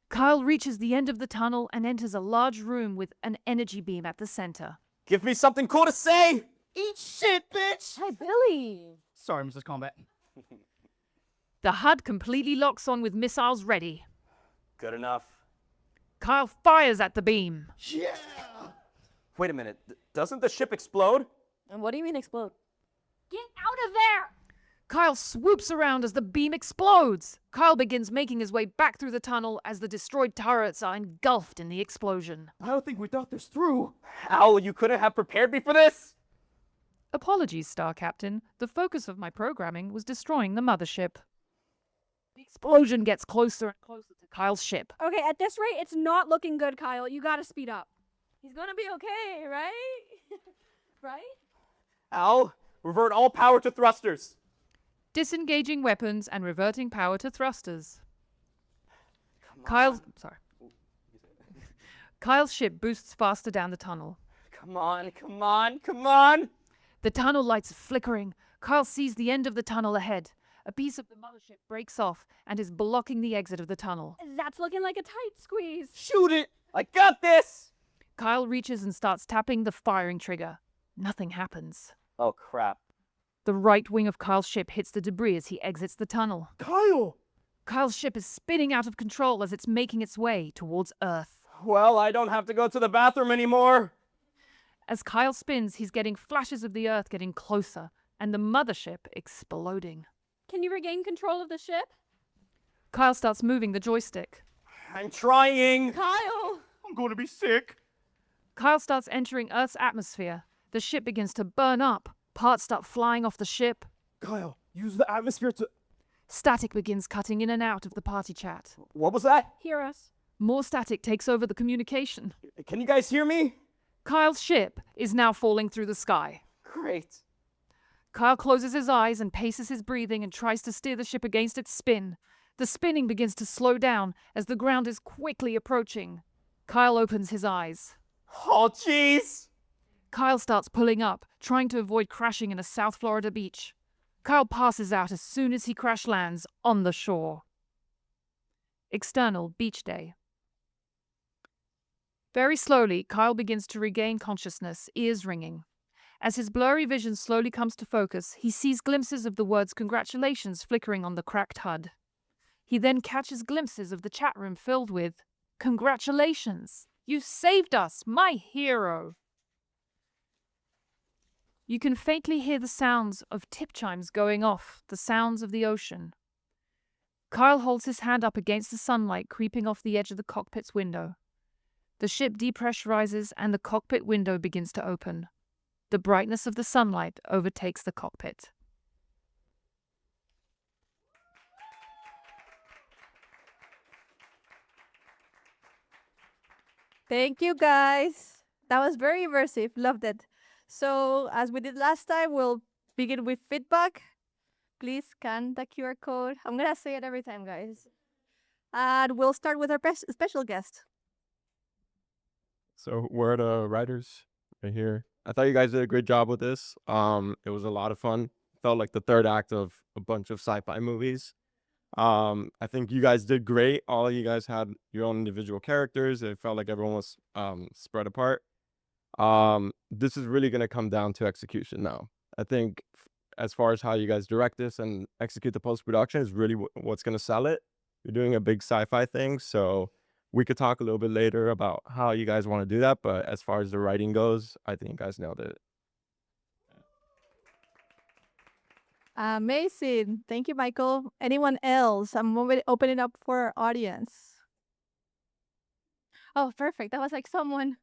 Kyle reaches the end of the tunnel and enters a large room with an energy beam at the center. Give me something cool to say. Eat shit, bitch. Hey, Billy. Sorry, Mrs. Combat. The HUD completely locks on with missiles ready. Good enough. Kyle fires at the beam. Yeah. Wait a minute. Doesn't the ship explode? And what do you mean explode? Get out of there! Kyle swoops around as the beam explodes. Kyle begins making his way back through the tunnel as the destroyed turrets are engulfed in the explosion. I don't think we thought this through. Al, you couldn't have prepared me for this? Apologies, Star Captain. The focus of my programming was destroying the mothership. The explosion gets closer and closer to Kyle's ship. Okay, at this rate, it's not looking good, Kyle. You gotta speed up. He's gonna be okay, right? Right? Al, revert all power to thrusters. Disengaging weapons and reverting Kyle's ship boosts faster down the tunnel. Come on, come on, come on! The tunnel lights are flickering. Kyle sees the end of the tunnel ahead. A piece of the mothership breaks off and is blocking the exit of the tunnel. That's looking like a tight squeeze. Shoot it! I got this! Kyle reaches and starts tapping the firing trigger. Nothing happens. Oh, crap. The right wing of Kyle's ship hits the debris as he exits the tunnel. Kyle! Kyle's ship is spinning out of control as it's making its way towards Earth. Well, I don't have to go to the bathroom anymore. As Kyle spins, he's getting flashes of the Earth getting closer and the mothership exploding. Can you regain control of the ship? Kyle starts moving the joystick. I'm trying. Kyle! I'm going to be sick. Kyle starts entering Earth's atmosphere. The ship begins to burn up. Parts start flying off the ship. Kyle, use the atmosphere to... Static begins cutting in and out of the party chat. What was that? Hear us. More static takes over the communication. Can you guys hear me? Kyle's ship is now falling through the sky. Great. Kyle closes his eyes and paces his breathing and tries to steer the ship against its spin. The spinning begins to slow down as the ground is quickly approaching. Kyle opens his eyes. Oh, jeez! Kyle starts pulling up, trying to avoid crashing in a South Florida beach. Kyle passes out as soon as he crash lands on the shore. External beach day. Very slowly, Kyle begins to regain consciousness, ears ringing. As his blurry vision slowly comes to focus, he sees glimpses of the words congratulations flickering on the cracked HUD. He then catches glimpses of the chat room filled with, "Congratulations! You saved us, my hero!" You can faintly hear the sounds of tip chimes going off, the sounds of the ocean. Kyle holds his hand up against the sunlight creeping off the edge of the cockpit's window. The ship depressurizes and the cockpit window begins to open. The brightness of the sunlight overtakes the cockpit. Thank you, guys. That was very immersive. Loved it. So, as we did last time, we'll begin with feedback. Please scan the QR code. I'm going to say it every time, guys. And we'll start with our special guest. So we're the writers right here. I thought you guys did a great job with this. It was a lot of fun. Felt like the third act of a bunch of sci-fi movies. I think you guys did great. All of you guys had your own individual characters. It felt like everyone was spread apart. This is really going to come down to execution now. I think as far as how you guys direct this and execute the post-production is really what's going to sell it. You're doing a big sci-fi thing, so we could talk a little bit later about how you guys want to do that. But as far as the writing goes, I think you guys nailed it. Amazing. Thank you, Michael. Anyone else? I'm opening up for our audience. Oh, perfect. That was like someone.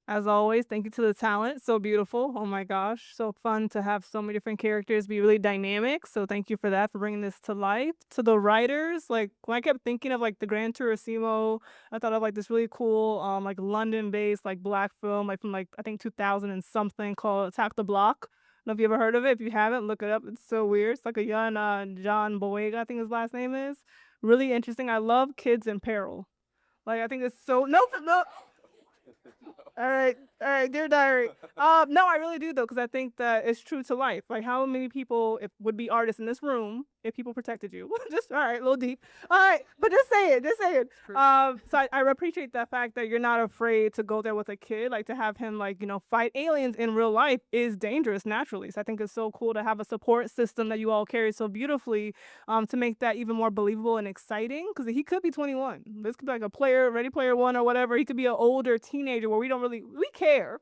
As always, thank you to the talent. So beautiful. Oh my gosh. So fun to have so many different characters be really dynamic. So thank you for that, for bringing this to life. To the writers, like when I kept thinking of like the Gran Turismo, I thought of like this really cool, like London-based like black film, like from like I think 2000 and something called Attack the Block. I don't know if you ever heard of it. If you haven't, look it up. It's so weird. It's like a young John Boyega, I think his last name is. Really interesting. I love Kids in Peril. Like I think it's so no. All right, dear diary. No, I really do though, because I think that it's true to life. Like, how many people would be artists in this room if people protected you? Just all right, a little deep. All right, but just say it, just say it. So I appreciate the fact that you're not afraid to go there with a kid. Like to have him, like fight aliens in real life is dangerous naturally. So I think it's so cool to have a support system that you all carry so beautifully, to make that even more believable and exciting. Because he could be 21. This could be like a player, Ready Player One or whatever. He could be an older teenager where we care,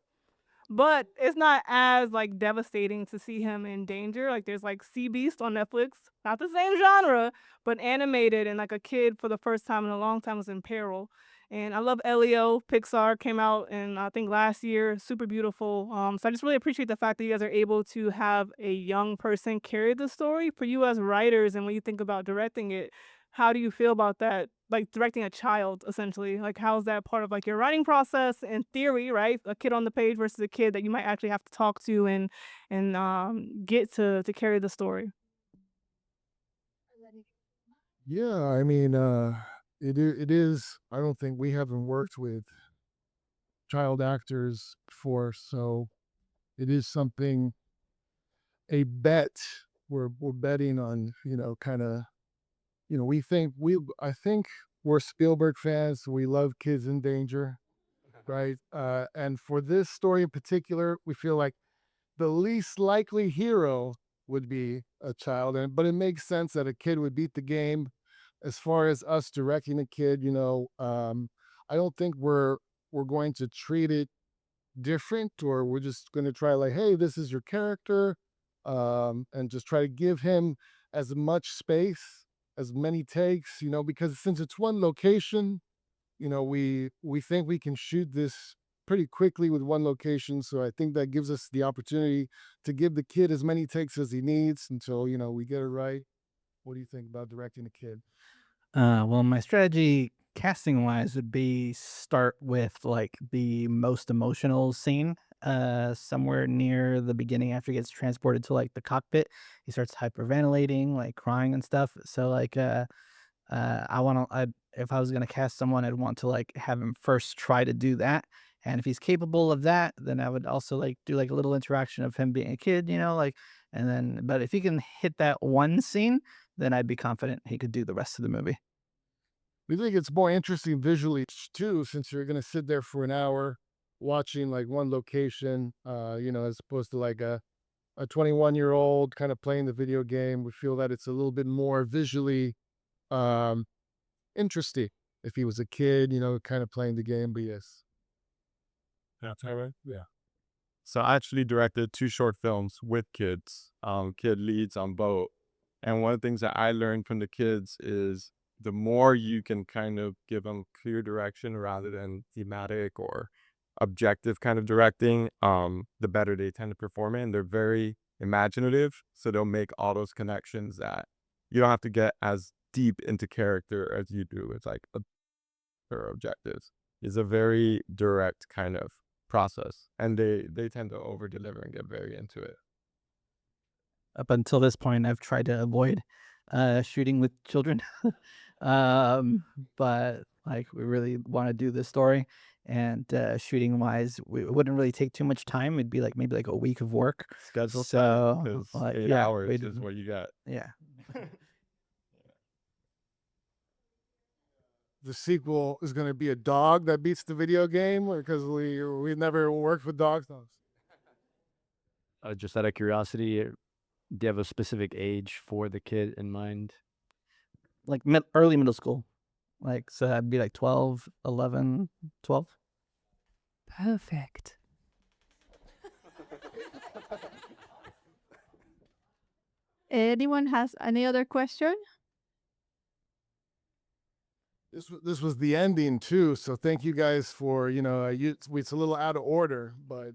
but it's not as like devastating to see him in danger. Like there's like Sea Beast on Netflix, not the same genre, but animated, and like a kid for the first time in a long time was in peril. And I love Elio. Pixar came out in I think last year, super beautiful. So I just really appreciate the fact that you guys are able to have a young person carry the story for you as writers. And when you think about directing it, how do you feel about that? Like directing a child, essentially. Like, how's that part of like your writing process? In theory, right? A kid on the page versus a kid that you might actually have to talk to and get to carry the story. Yeah, I mean, it is. I don't think we haven't worked with child actors before, so it is something, a bet. We're betting on, kind of, I think we're Spielberg fans. We love Kids in Danger, right? And for this story in particular, we feel like the least likely hero would be a child, but it makes sense that a kid would beat the game. As far as us directing a kid, I don't think we're going to treat it different, or we're just going to try, like, hey, this is your character, and just try to give him as much space, as many takes, because since it's one location, we think we can shoot this pretty quickly with one location. So I think that gives us the opportunity to give the kid as many takes as he needs until, we get it right. What do you think about directing a kid? Well, my strategy casting wise would be start with like the most emotional scene, somewhere near the beginning after he gets transported to like the cockpit. He starts hyperventilating, like crying and stuff. So like, I want to. If I was gonna cast someone, I'd want to like have him first try to do that, and if he's capable of that, then I would also like do like a little interaction of him being a kid, like, and then. But if he can hit that one scene, then I'd be confident he could do the rest of the movie. We think it's more interesting visually too, since you're going to sit there for an hour watching like one location, as opposed to like a 21-year-old kind of playing the video game. We feel that it's a little bit more visually um, interesting if he was a kid, kind of playing the game. But yes. That's right. Yeah. So I actually directed 2 short films with kids, kid leads on both. And one of the things that I learned from the kids is the more you can kind of give them clear direction rather than thematic or objective kind of directing, the better they tend to perform it. And they're very imaginative, so they'll make all those connections that you don't have to get as deep into character as you do. It's like their objectives. It's a very direct kind of process, and they tend to over deliver and get very into it. Up until this point, I've tried to avoid shooting with children, but like we really want to do this story, and shooting wise, it wouldn't really take too much time. It'd be like maybe like a week of work. Schedule So time, 'cause like 8 yeah, hours is what you got. yeah. The sequel is going to be a dog that beats the video game, because we never worked with dogs. Just out of curiosity, do you have a specific age for the kid in mind? Like early middle school, like so I'd be like 12, 11, 12. Perfect. Anyone has any other question? This was the ending too, so thank you guys for, it's a little out of order, but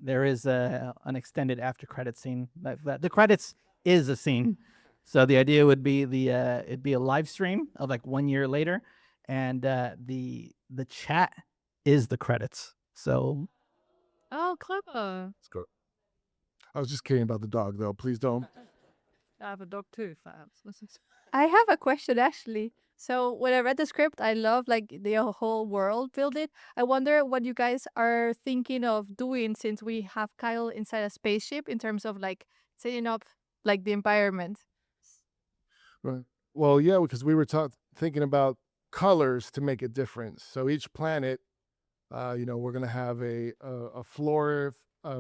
There is an extended after credit scene. The credits is a scene, so the idea would be it'd be a live stream of like 1 year later, and the chat is the credits. So Oh, clever. let's go. I was just kidding about the dog, though. Please don't. I have a dog too, fans. I have a question actually. So when I read the script, I love like the whole world build it. I wonder what you guys are thinking of doing since we have Kyle inside a spaceship in terms of like setting up like the environment. Right. Well, yeah, because we were thinking about colors to make it different. So each planet, we're gonna have a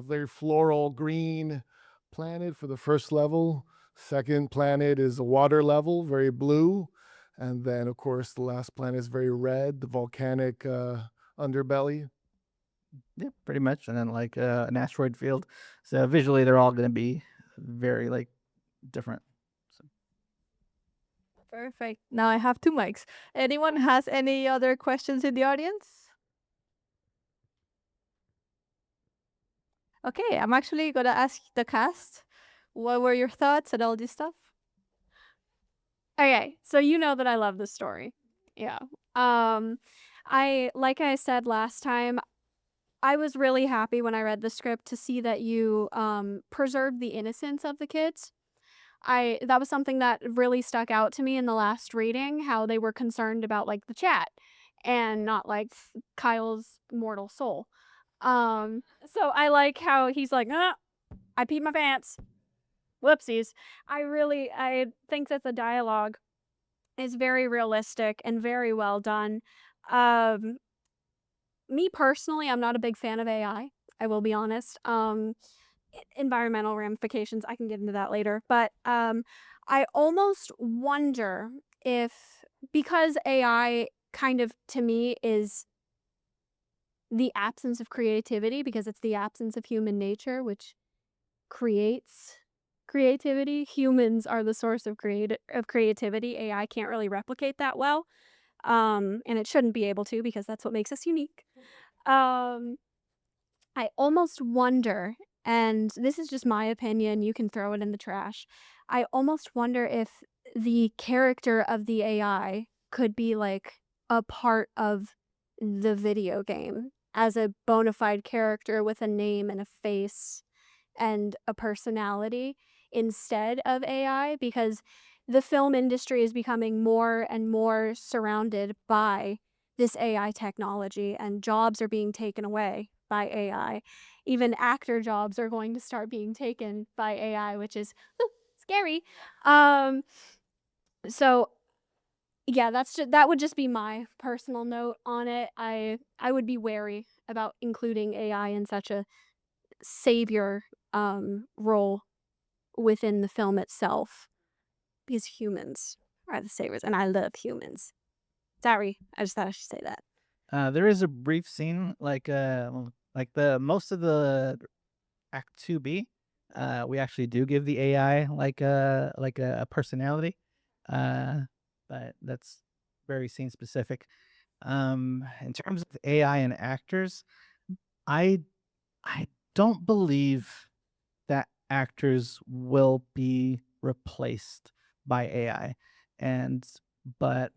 very floral green planet for the first level. Second planet is a water level, very blue. And then, of course, the last planet is very red, the volcanic underbelly. yeah, pretty much, and then like an asteroid field. So visually, they're all going to be very like different. So. Perfect. Now I have 2 mics. Anyone has any other questions in the audience? Okay, I'm actually gonna ask the cast, what were your thoughts and all this stuff? Okay, so you know that I love this story. Yeah. Like I said last time, I was really happy when I read the script to see that you preserved the innocence of the kids. That was something that really stuck out to me in the last reading, how they were concerned about like the chat and not like Kyle's mortal soul. So I like how he's like, I peed my pants. Whoopsies. I think that the dialogue is very realistic and very well done. Um, Me personally, I'm not a big fan of AI. I will be honest. Environmental ramifications, I can get into that later. But I almost wonder if, because AI kind of to me is the absence of creativity, because it's the absence of human nature, which creates creativity. Humans are the source of creativity. AI can't really replicate that well. And it shouldn't be able to, because that's what makes us unique. Um, I almost wonder, and this is just my opinion, you can throw it in the trash. I almost wonder if the character of the AI could be like a part of the video game as a bona fide character with a name and a face and a personality instead of AI, because the film industry is becoming more and more surrounded by this AI technology, and jobs are being taken away by AI. Even actor jobs are going to start being taken by AI, which is scary. So yeah, that would just be my personal note on it. I would be wary about including AI in such a savior role within the film itself, because humans are the saviors, and I love humans. Sorry, I just thought I should say that. There is a brief scene, like the most of the Act 2B. We actually do give the AI like a personality, uh, but that's very scene specific. In terms of AI and actors, I I don't believe that actors will be replaced by AI. And but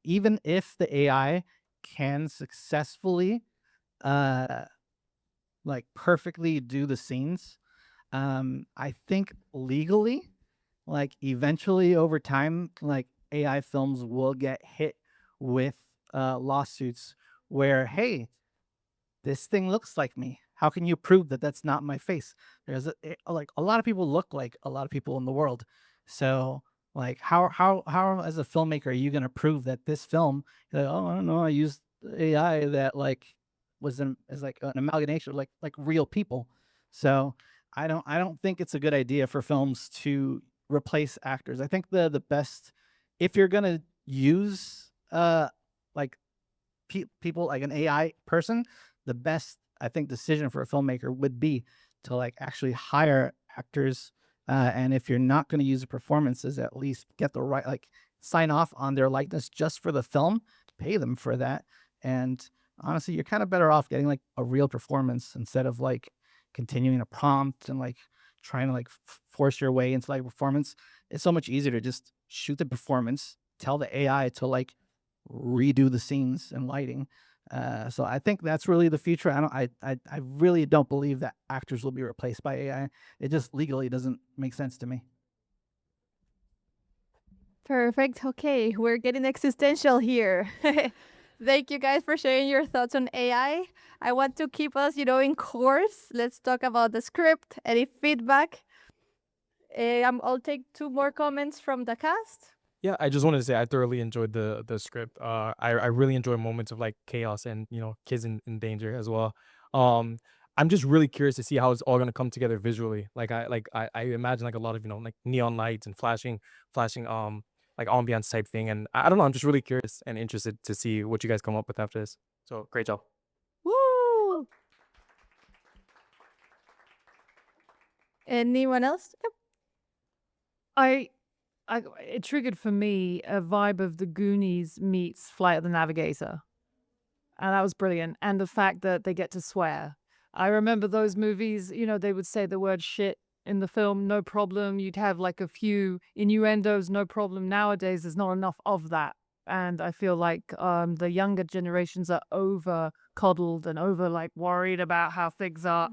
even if the AI can successfully uh like perfectly do the scenes, I think legally, like eventually over time, like AI films will get hit with lawsuits where, hey, this thing looks like me. How can you prove that that's not my face? Like a lot of people look like a lot of people in the world. So like how as a filmmaker are you going to prove that this film, you're like, oh, I don't know, I used AI that like is like an amalgamation of like real people. So I don't think it's a good idea for films to replace actors. I think the best, if you're going to use like people like an AI person, the best I think decision for a filmmaker would be to like actually hire actors. And if you're not going to use the performances, at least get the right, like sign off on their likeness just for the film, pay them for that. And honestly, you're kind of better off getting like a real performance instead of like continuing a prompt and like trying to like force your way into like performance. It's so much easier to just shoot the performance, tell the AI to like redo the scenes and lighting. So I think that's really the future. I really don't believe that actors will be replaced by AI. It just legally doesn't make sense to me. Perfect. Okay, we're getting existential here. Thank you guys for sharing your thoughts on AI. I want to keep us, in course. Let's talk about the script, any feedback. I'll take two more comments from the cast. Yeah, I just wanted to say I thoroughly enjoyed the script. I really enjoy moments of like chaos and kids in danger as well. Um, I'm just really curious to see how it's all gonna come together visually. I imagine like a lot of like neon lights and flashing like ambiance type thing. And I don't know. I'm just really curious and interested to see what you guys come up with after this. So great job. Woo! Anyone else? Yep. It triggered for me a vibe of the Goonies meets Flight of the Navigator. And that was brilliant. And the fact that they get to swear. I remember those movies, they would say the word shit in the film, no problem. You'd have like a few innuendos, no problem. Nowadays, there's not enough of that. And I feel like the younger generations are over coddled and over like worried about how things are.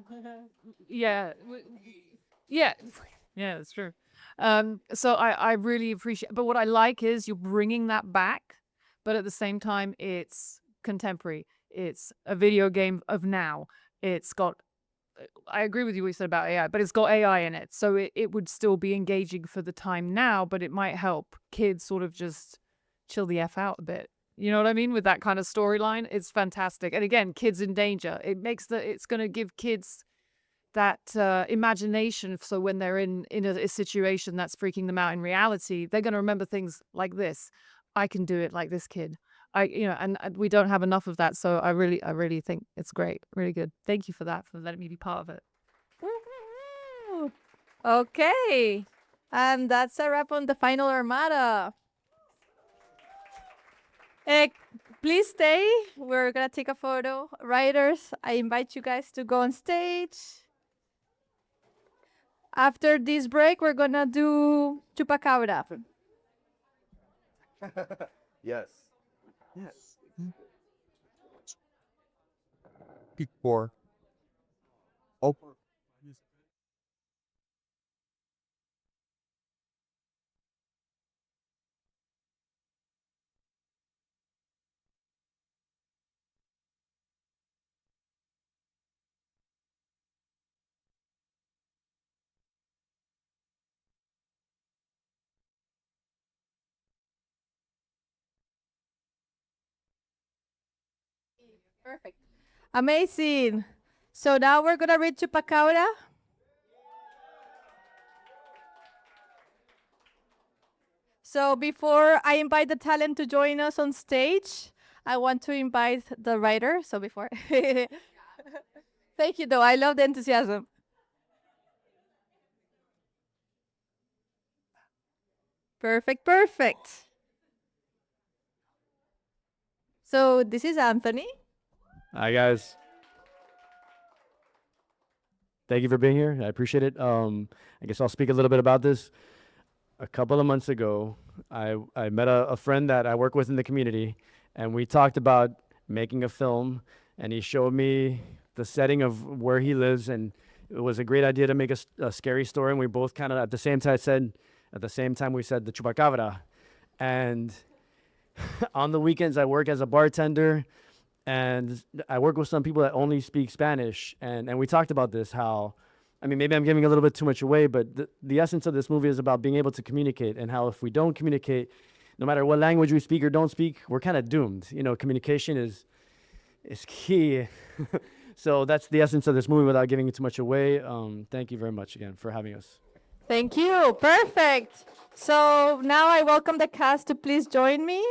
Yeah. Yeah. Yeah, that's true. So I really appreciate. But what I like is you're bringing that back, but at the same time, it's contemporary. It's a video game of now. It's got. I agree with you what you said about AI, but it's got AI in it, so it would still be engaging for the time now, but it might help kids sort of just chill the F out a bit. You know what I mean? With that kind of storyline, it's fantastic. And again, kids in danger. It's going to give kids that imagination. So when they're in a situation that's freaking them out in reality, they're going to remember things like this. I can do it like this kid. And we don't have enough of that. So I really think it's great. Really good. Thank you for that, for letting me be part of it. Woo! Okay. And that's a wrap on the final Armada. Please stay. We're going to take a photo. Writers, I invite you guys to go on stage. After this break, we're going to do Chupacabra. Yes. Yes. Peak 4. Open. Perfect. Amazing. So now we're going to read Chupacabra. So before I invite the talent to join us on stage, I want to invite the writer. So before. Thank you, though. I love the enthusiasm. Perfect, perfect. So this is Anthony. Hi, guys. Thank you for being here. I appreciate it. I guess I'll speak a little bit about this. A couple of months ago, I met a friend that I work with in the community, and we talked about making a film, and he showed me the setting of where he lives, and it was a great idea to make a scary story, and we both kind of at the same time we said the Chupacabra. And on the weekends, I work as a bartender, and I work with some people that only speak Spanish, and we talked about this, how, I mean, maybe I'm giving a little bit too much away, but the essence of this movie is about being able to communicate, and how if we don't communicate, no matter what language we speak or don't speak, we're kind of doomed. You know, communication is key. So that's the essence of this movie without giving too much away. Thank you very much again for having us. Thank you. Perfect. So now I welcome the cast to please join me.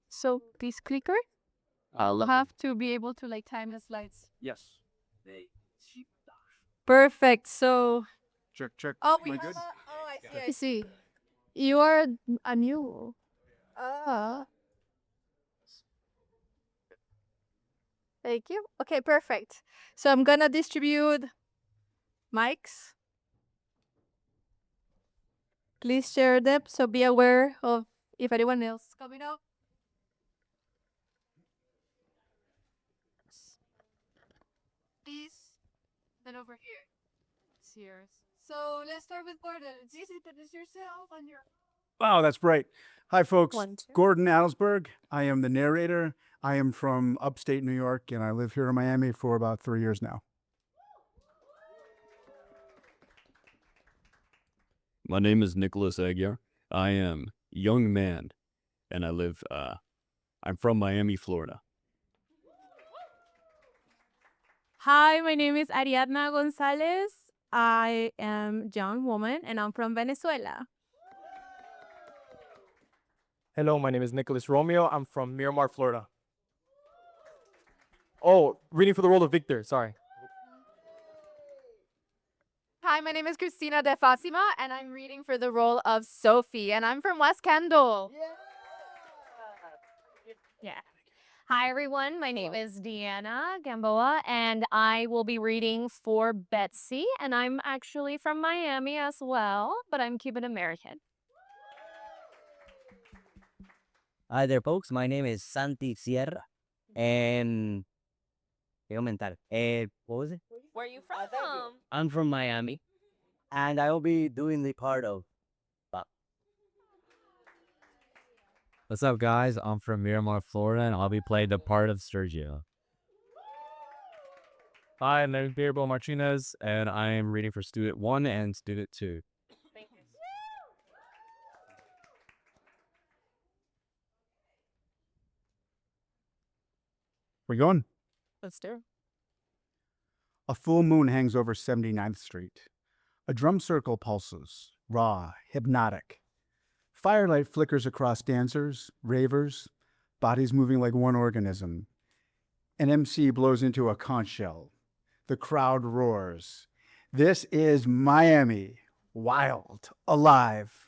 So this clicker have to be able to like time the slides. Yes. Perfect. So Check. oh, Am I good? I see. You are a new. Thank you. Okay, perfect. So I'm gonna distribute mics. Please share them. So be aware of if anyone else is coming up. Please, then over here. It's yours. So let's start with Gordon. It's easy to introduce yourself and your. Wow, that's right. Hi, folks. 1, 2. Gordon Adelsberg. I am the narrator. I am from upstate New York, and I live here in Miami for about 3 years now. My name is Nicholas Aguiar. I am a young man, and I'm from Miami, Florida. Hi, my name is Ariadna Gonzalez. I am a young woman and I'm from Venezuela. Hello, my name is Nicholas Romeo. I'm from Miramar, Florida. Oh, reading for the role of Victor. Sorry. Hi, my name is Christina De Facima, and I'm reading for the role of Sophie, and I'm from West Kendall. Yeah. Hi, everyone. My name is Deanna Gamboa, and I will be reading for Betsy. And I'm actually from Miami as well, but I'm Cuban American. Hi there, folks. My name is Santi Sierra. And mental. What was it? Where are you from? I'm from Miami, and I will be doing the part of. What's up, guys? I'm from Miramar, Florida, and I'll be playing the part of Sergio. Hi, my name is Gabriel Martinez, and I am reading for Student 1 and Student 2. We going? Let's do. A full moon hangs over 79th Street. A drum circle pulses, raw, hypnotic. Firelight flickers across dancers, ravers, bodies moving like one organism. An MC blows into a conch shell. The crowd roars. This is Miami, wild, alive.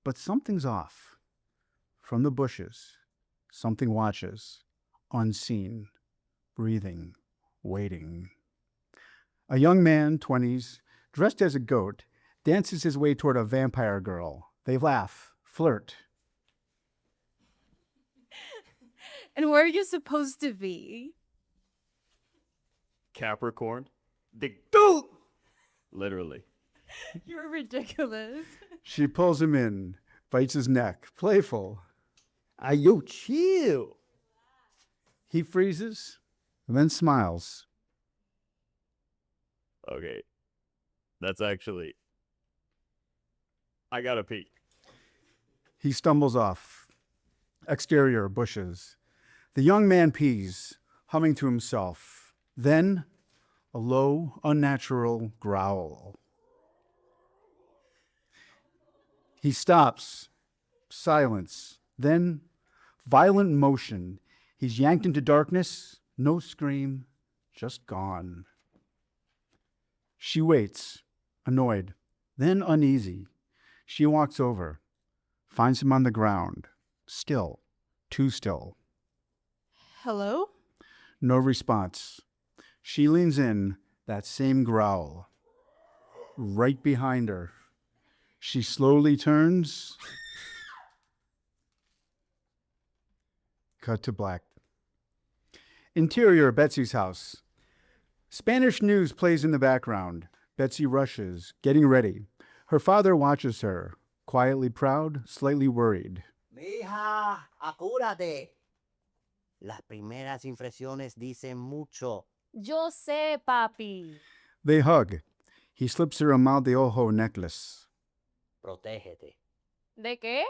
But something's off. From the bushes, something watches, unseen, breathing, waiting. A young man, 20s, dressed as a goat, dances his way toward a vampire girl. They laugh, flirt. And where are you supposed to be? Capricorn. The goat! Literally. You're ridiculous. She pulls him in, bites his neck, playful. Yo, chill. He freezes, and then smiles. Okay. That's actually... I gotta pee. He stumbles off. Exterior, bushes. The young man pees, humming to himself. Then, a low, unnatural growl. He stops. Silence. Then, violent motion. He's yanked into darkness. No scream. Just gone. She waits, annoyed, then uneasy. She walks over, finds him on the ground, still, too still. Hello? No response. She leans in, that same growl. Right behind her. She slowly turns. Cut to black. Interior, Betsy's house. Spanish news plays in the background. Betsy rushes, getting ready. Her father watches her, quietly proud, slightly worried. Mija, apúrate. Las primeras impresiones dicen mucho. Yo sé, papi. They hug. He slips her a mal de ojo necklace. Protégete ¿De qué?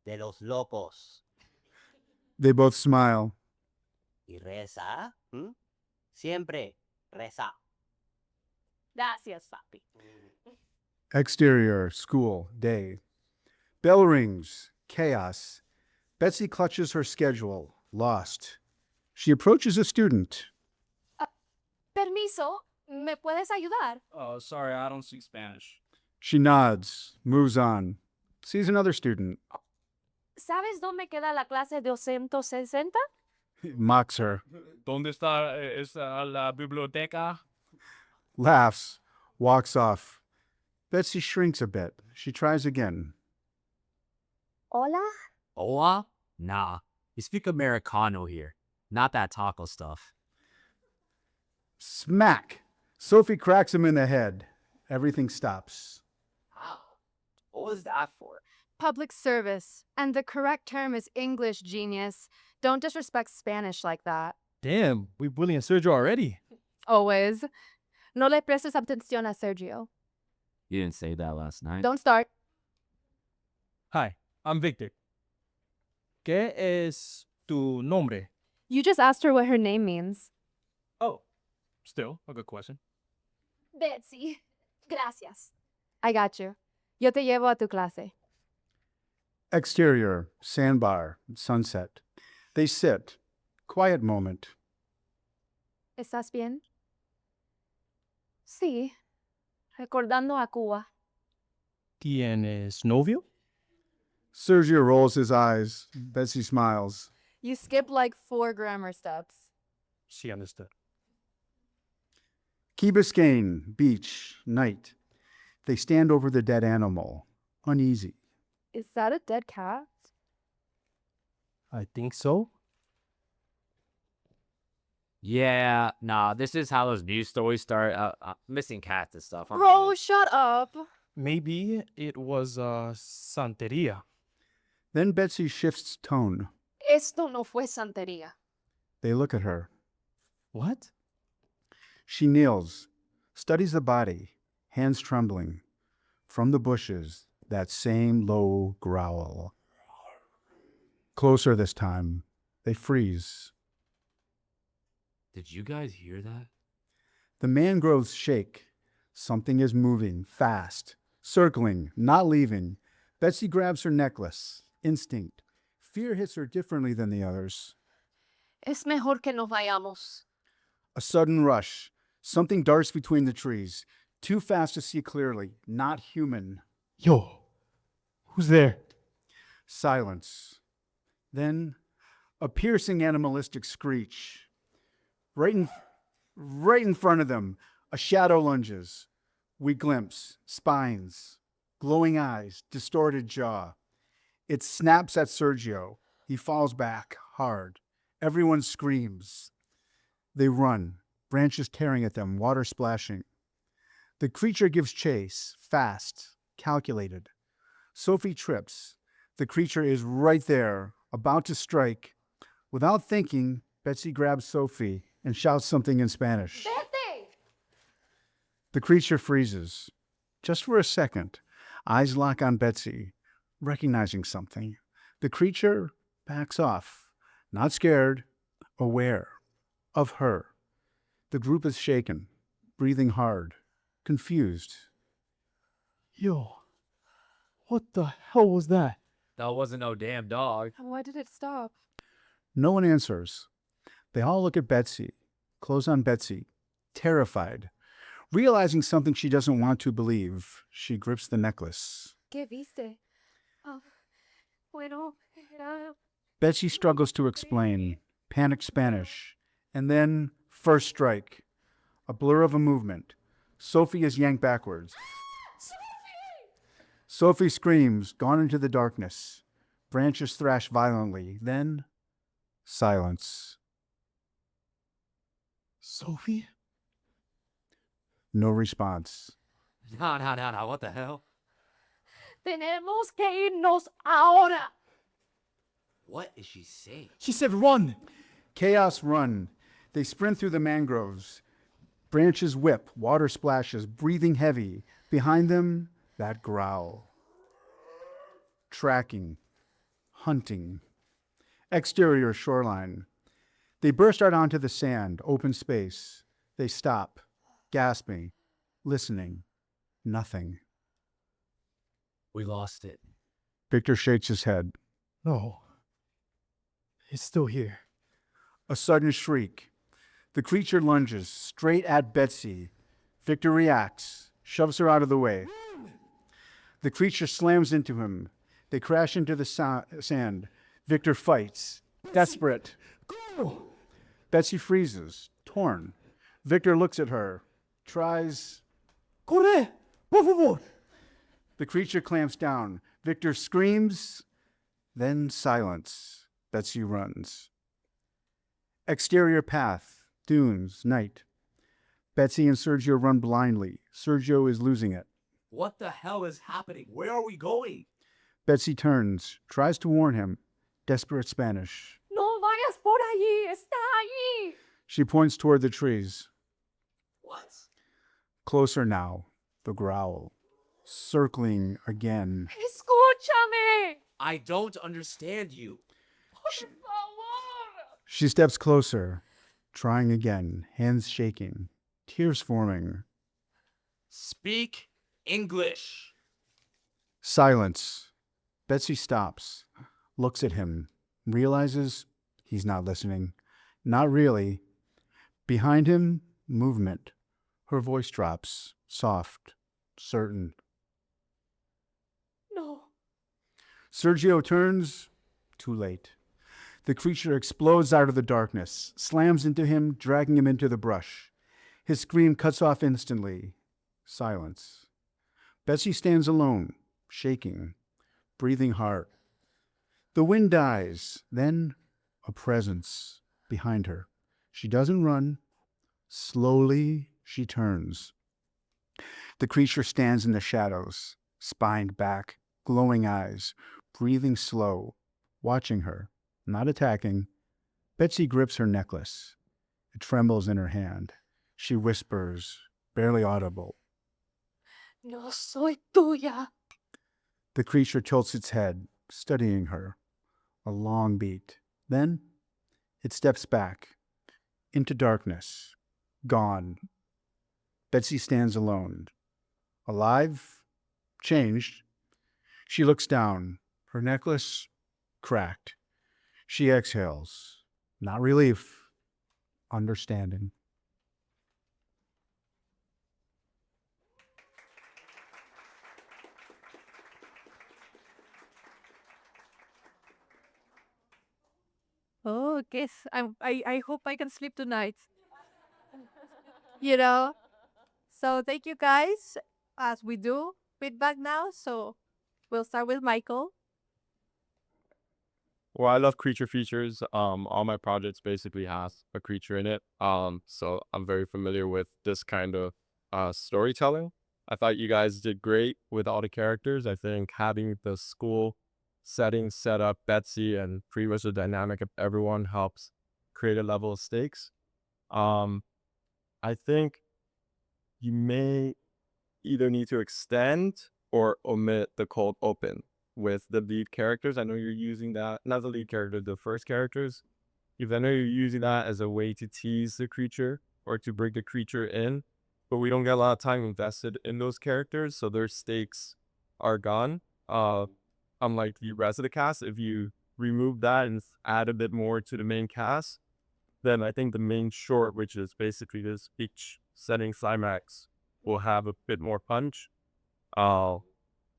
de los locos. They both smile. Y reza. Siempre reza. Gracias, papi. Exterior, school, day. Bell rings, chaos. Betsy clutches her schedule, lost. She approaches a student. Permiso, ¿me puedes ayudar? Oh, sorry, I don't speak Spanish. She nods, moves on. Sees another student. ¿Sabes dónde queda la clase 260? Mocks her. ¿Dónde está la biblioteca? Laughs, walks off. Betsy shrinks a bit. She tries again. Hola? Hola? Nah, we speak Americano here, not that taco stuff. Smack! Sophie cracks him in the head. Everything stops. What was that for? Public service. And the correct term is English, genius. Don't disrespect Spanish like that. Damn, we bullying Sergio already. Always. No le prestes atención a Sergio. You didn't say that last night. Don't start. Hi, I'm Victor. ¿Qué es tu nombre? You just asked her what her name means. Oh, still a good question. Betsy. Gracias. I got you. Yo te llevo a tu clase. Exterior, sandbar, sunset. They sit. Quiet moment. ¿Estás bien? Sí. Recordando a Cuba. ¿Tienes novio? Sergio rolls his eyes. Betsy smiles. You skipped like 4 grammar steps. She understood. Key Biscayne, beach, night. They stand over the dead animal, uneasy. Is that a dead cat? I think so. Yeah, nah, this is how those news stories start. Missing cats and stuff. Bro, shut up. Maybe it was Santeria. Then Betsy shifts tone. Esto no fue santería. They look at her. What? She kneels, studies the body, hands trembling. From the bushes, that same low growl. Closer this time, they freeze. Did you guys hear that? The mangroves shake. Something is moving, fast, circling, not leaving. Betsy grabs her necklace. Instinct. Fear hits her differently than the others. Es mejor que nos vayamos. A sudden rush. Something darts between the trees. Too fast to see clearly. Not human. Yo, who's there? Silence. Then a piercing animalistic screech. Right in front of them, a shadow lunges. We glimpse spines, glowing eyes, distorted jaw. It snaps at Sergio. He falls back hard. Everyone screams. They run, branches tearing at them, water splashing. The creature gives chase, fast, calculated. Sophie trips. The creature is right there, about to strike. Without thinking, Betsy grabs Sophie and shouts something in Spanish. Vete! The creature freezes. Just for a second, eyes lock on Betsy, recognizing something. The creature backs off, not scared, aware of her. The group is shaken, breathing hard, confused. Yo, what the hell was that? That wasn't no damn dog. Why did it stop? No one answers. They all look at Betsy, close on Betsy, terrified. Realizing something she doesn't want to believe, she grips the necklace. ¿Qué viste? Bueno, era... Betsy struggles to explain, panicked Spanish, and then first strike. A blur of a movement. Sophie is yanked backwards. Sophie screams, gone into the darkness. Branches thrash violently. Then, silence. Sophie? No response. No, what the hell? Tenemos que irnos ahora. What is she saying? She said run! Chaos run. They sprint through the mangroves. Branches whip, water splashes, breathing heavy. Behind them, that growl. Tracking. Hunting. Exterior shoreline. They burst out onto the sand, open space. They stop, gasping, listening. Nothing. We lost it. Victor shakes his head. No. It's still here. A sudden shriek. The creature lunges straight at Betsy. Victor reacts, shoves her out of the way. The creature slams into him. They crash into the sand. Victor fights, desperate. Go! Betsy freezes, torn. Victor looks at her, tries. Corre! Por favor! The creature clamps down. Victor screams, then silence. Betsy runs. Exterior path, dunes, night. Betsy and Sergio run blindly. Sergio is losing it. What the hell is happening? Where are we going? Betsy turns, tries to warn him. Desperate Spanish. No vayas por allí, está allí. She points toward the trees. What? Closer now, the growl. Circling again. Escúchame. I don't understand you. Por favor. She steps closer, trying again, hands shaking, tears forming. Speak English. Silence. Betsy stops, looks at him, realizes he's not listening. Not really. Behind him, movement. Her voice drops, soft, certain. No. Sergio turns, too late. The creature explodes out of the darkness, slams into him, dragging him into the brush. His scream cuts off instantly. Silence. Betsy stands alone, shaking, breathing hard. The wind dies, then a presence behind her. She doesn't run. Slowly, she turns. The creature stands in the shadows, spined back, glowing eyes, breathing slow, watching her, not attacking. Betsy grips her necklace. It trembles in her hand. She whispers, barely audible. No soy tuya. The creature tilts its head, studying her. A long beat. Then it steps back into darkness. Gone. Betsy stands alone. Alive, changed. She looks down, her necklace cracked. She exhales, not relief, understanding. Oh, guess I hope I can sleep tonight. You know. So thank you guys. As we do feedback now, so we'll start with Michael. Well, I love creature features. All my projects basically has a creature in it. So I'm very familiar with this kind of storytelling. I thought you guys did great with all the characters. I think having the school setting set up, Betsy, and pretty much the dynamic of everyone helps create a level of stakes. I think you may either need to extend or omit the cold open with the lead characters. I know you're using that, not the lead character, the first characters. If I know you're using that as a way to tease the creature or to bring the creature in, but we don't get a lot of time invested in those characters, so their stakes are gone. Unlike the rest of the cast, if you remove that and add a bit more to the main cast, then I think the main short, which is basically this beach setting climax, will have a bit more punch. And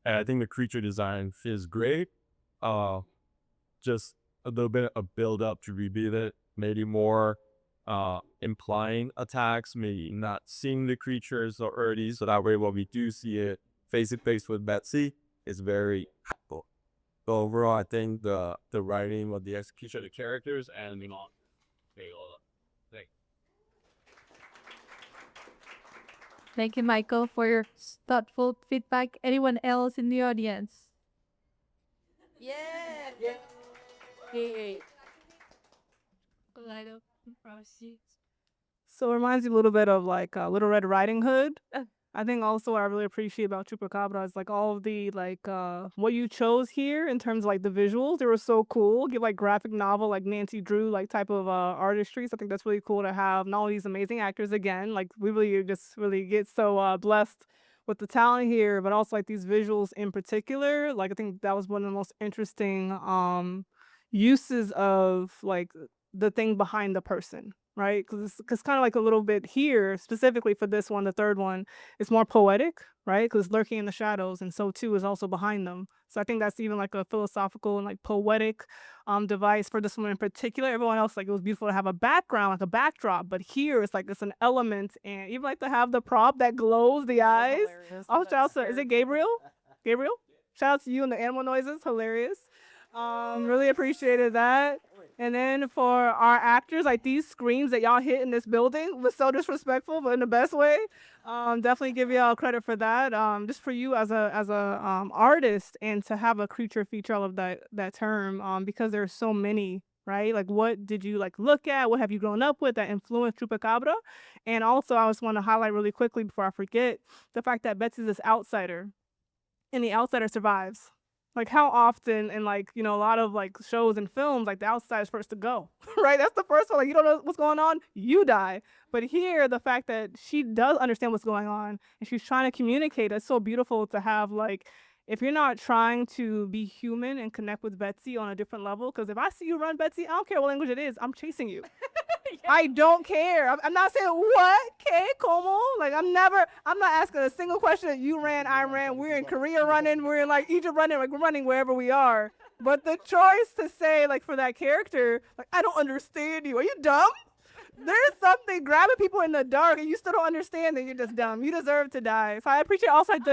I think the creature design is great. Just a little bit of build up to reveal it, maybe more implying attacks, maybe not seeing the creature so early, so that way when we do see it face to face with Betsy, it's very impactful. So overall, I think the writing of the execution of the characters and Thank you, Michael, for your thoughtful feedback. Anyone else in the audience? Yeah. So it reminds you a little bit of like Little Red Riding Hood. I think also what I really appreciate about Chupacabra is like all of the what you chose here in terms of like the visuals. They were so cool. Give like graphic novel like Nancy Drew like type of artistry. So I think that's really cool to have not only these amazing actors again. Like we really just really get so blessed with the talent here, but also like these visuals in particular. Like I think that was one of the most interesting uses of like the thing behind the person, right? Because kind of like a little bit here, specifically for this one, the third one, it's more poetic, right? Because lurking in the shadows, and so too is also behind them. So I think that's even like a philosophical and like poetic device for this one in particular. Everyone else, like it was beautiful to have a background, like a backdrop, but here it's like it's an element, and even like to have the prop that glows the eyes. Oh, shout out to, is it Gabriel? Gabriel? Shout out to you and the animal noises, hilarious. Really appreciated that. And then for our actors, like these screams that y'all hit in this building was so disrespectful, but in the best way. Definitely give y'all credit for that. Just for you as a artist and to have a creature feature, all of that term, because there's so many, right? Like what did you like look at? What have you grown up with that influenced Chupacabra? And also I just want to highlight really quickly before I forget the fact that Betsy's this outsider and the outsider survives. Like how often in like, you know, a lot of like shows and films, like the outsider's first to go, right? That's the first one. Like you don't know what's going on, you die. But here, the fact that she does understand what's going on and she's trying to communicate, it's so beautiful to have like, if you're not trying to be human and connect with Betsy on a different level, because if I see you run, Betsy, I don't care what language it is, I'm chasing you. I don't care. I'm not saying what, que, como. Like I'm not asking a single question that you ran, I ran. We're in Korea running, we're in like Egypt running, like we're running wherever we are. But the choice to say like for that character, like I don't understand you. Are you dumb? There's something grabbing people in the dark and you still don't understand that you're just dumb. You deserve to die. So I appreciate also like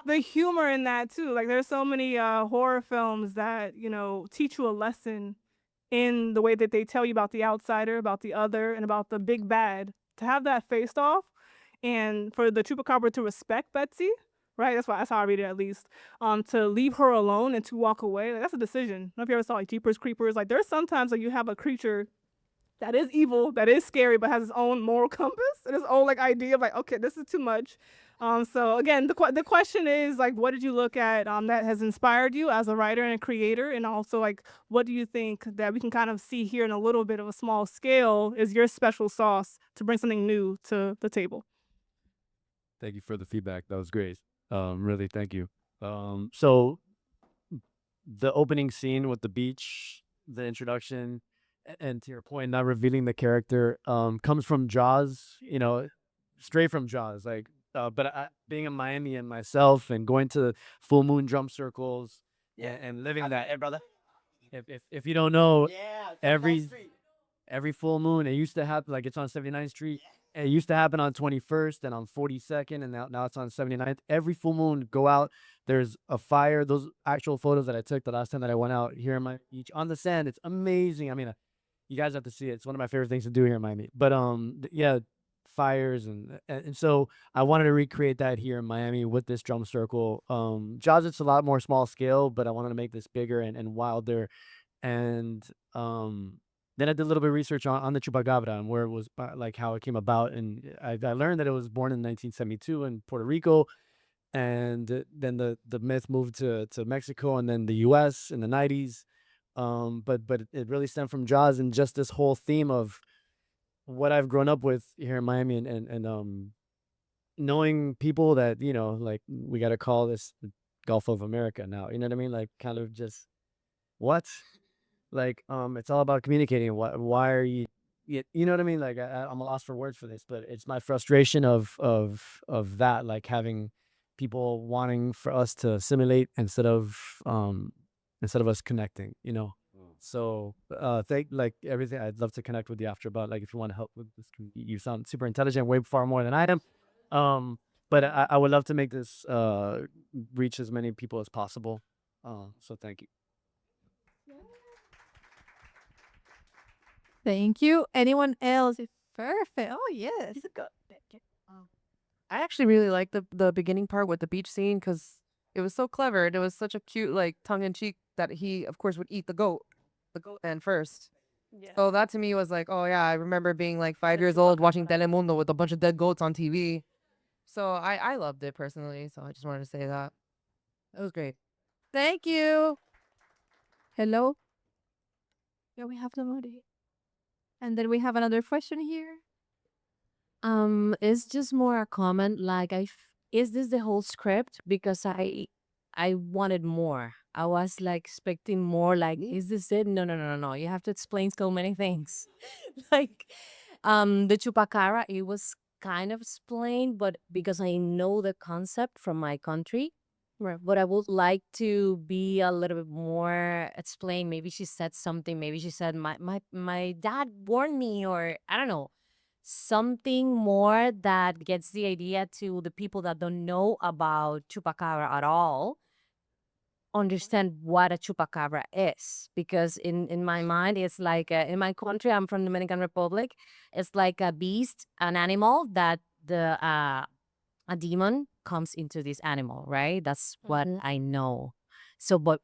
the humor in that too. Like there's so many horror films that, you know, teach you a lesson in the way that they tell you about the outsider, about the other, and about the big bad. To have that faced off, and for the chupacabra to respect Betsy, right? That's how I read it at least. To leave her alone and to walk away, like, that's a decision. I don't know if you ever saw like Jeepers Creepers. Like there's sometimes like you have a creature that is evil, that is scary, but has its own moral compass and its own like idea of like, okay, this is too much. So again, the question is like, what did you look at that has inspired you as a writer and a creator, and also like, what do you think that we can kind of see here in a little bit of a small scale is your special sauce to bring something new to the table? Thank you for the feedback. That was great. Really, thank you. So the opening scene with the beach, the introduction, and to your point, not revealing the character, comes from Jaws. You know, straight from Jaws. Like, but being in Miami and myself, and going to full moon drum circles, yeah, and living that. Hey, brother. If you don't know, every full moon, it used to happen, like it's on 79th Street. It used to happen on 21st and on 42nd, and now it's on 79th. Every full moon, go out. There's a fire. Those actual photos that I took the last time that I went out here in my beach on the sand, it's amazing. I mean, you guys have to see it. It's one of my favorite things to do here in Miami. But yeah, fires and so I wanted to recreate that here in Miami with this drum circle. Jaws, it's a lot more small scale, but I wanted to make this bigger and wilder. And then I did a little bit of research on the chupacabra and where it was, like how it came about. And I learned that it was born in 1972 in Puerto Rico. And then the myth moved to Mexico and then the US in the 90s. But it really stemmed from Jaws and just this whole theme of what I've grown up with here in Miami and knowing people that, you know, like we got to call this the Gulf of America now. You know what I mean? Like kind of just what? Like, it's all about communicating. Why are you know what I mean? Like I'm a loss for words for this, but it's my frustration of that, like having people wanting for us to assimilate instead of us connecting, you know. So thank like everything. I'd love to connect with you after about like if you want to help with this. You sound super intelligent, way far more than I am. But I would love to make this reach as many people as possible. So thank you. Thank you. Anyone else? Perfect. Oh, yes. I actually really liked the beginning part with the beach scene because it was so clever and it was such a cute, like, tongue in cheek that he, of course, would eat the goat man first. Yeah. So that to me was like, oh yeah, I remember being like 5 years old watching Telemundo with a bunch of dead goats on TV. So I loved it personally. So I just wanted to say that. It was great. Thank you. Hello? Yeah, we have nobody. And then we have another question here. It's just more a comment. Like, is this the whole script? Because I wanted more. I was like expecting more. Like, is this it? No, no, no, no, no. You have to explain so many things. Like, the chupacabra, it was kind of explained, but because I know the concept from my country, Right. but I would like to be a little bit more explained. Maybe she said something. Maybe she said my dad warned me, or I don't know, something more that gets the idea to the people that don't know about chupacabra at all. Understand what a chupacabra is, because in my mind it's like in my country, I'm from Dominican Republic, it's like a beast, an animal that the a demon comes into this animal, right? That's what I know. So, but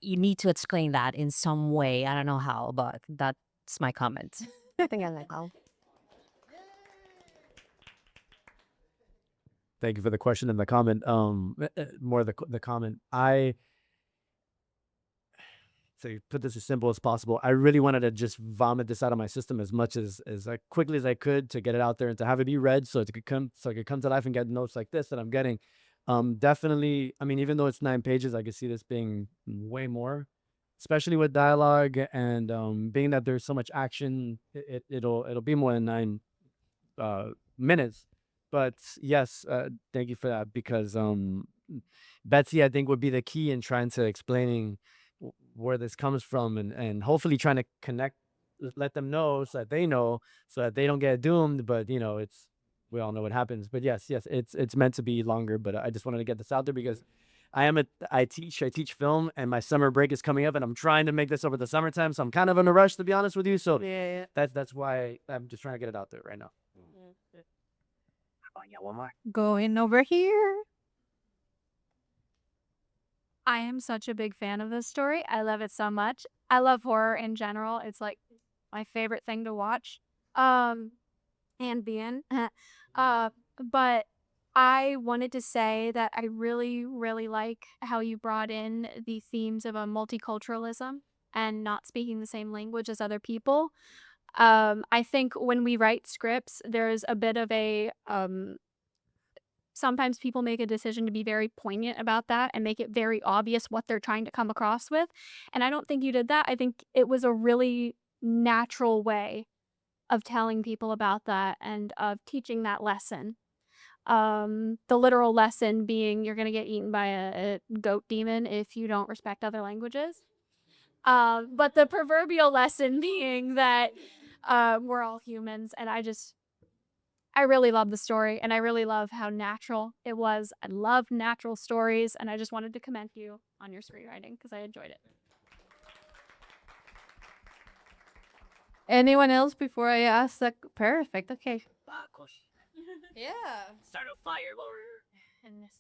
you need to explain that in some way. I don't know how, but that's my comment. I think I like how. Thank you for the question and the comment. More the comment. So you put this as simple as possible. I really wanted to just vomit this out of my system as much as quickly as I could to get it out there and to have it be read so it could come to life and get notes like this that I'm getting. Definitely. I mean, even though it's 9 pages, I could see this being way more, especially with dialogue and being that there's so much action. It'll be more than 9 minutes. But yes, thank you for that, because Betsy, I think, would be the key in trying to explaining where this comes from and hopefully trying to connect, let them know so that they know, so that they don't get doomed. But you know, we all know what happens. But yes, it's meant to be longer. But I just wanted to get this out there because I teach film, and my summer break is coming up, and I'm trying to make this over the summertime, so I'm kind of in a rush, to be honest with you. So Yeah. that's why I'm just trying to get it out there right now. Yeah, one more. Going over here. I am such a big fan of this story. I love it so much. I love horror in general. It's like my favorite thing to watch. And be in. But I wanted to say that I really, really like how you brought in the themes of a multiculturalism and not speaking the same language as other people. I think when we write scripts, there's a bit of a sometimes people make a decision to be very poignant about that and make it very obvious what they're trying to come across with. And I don't think you did that. I think it was a really natural way of telling people about that and of teaching that lesson. The literal lesson being you're going to get eaten by a goat demon if you don't respect other languages. But the proverbial lesson being that we're all humans, and I really love the story, and I really love how natural it was. I love natural stories, and I just wanted to commend you on your screenwriting because I enjoyed it. Anyone else before I ask the perfect? Okay. Yeah. Start a fire, Laura. And this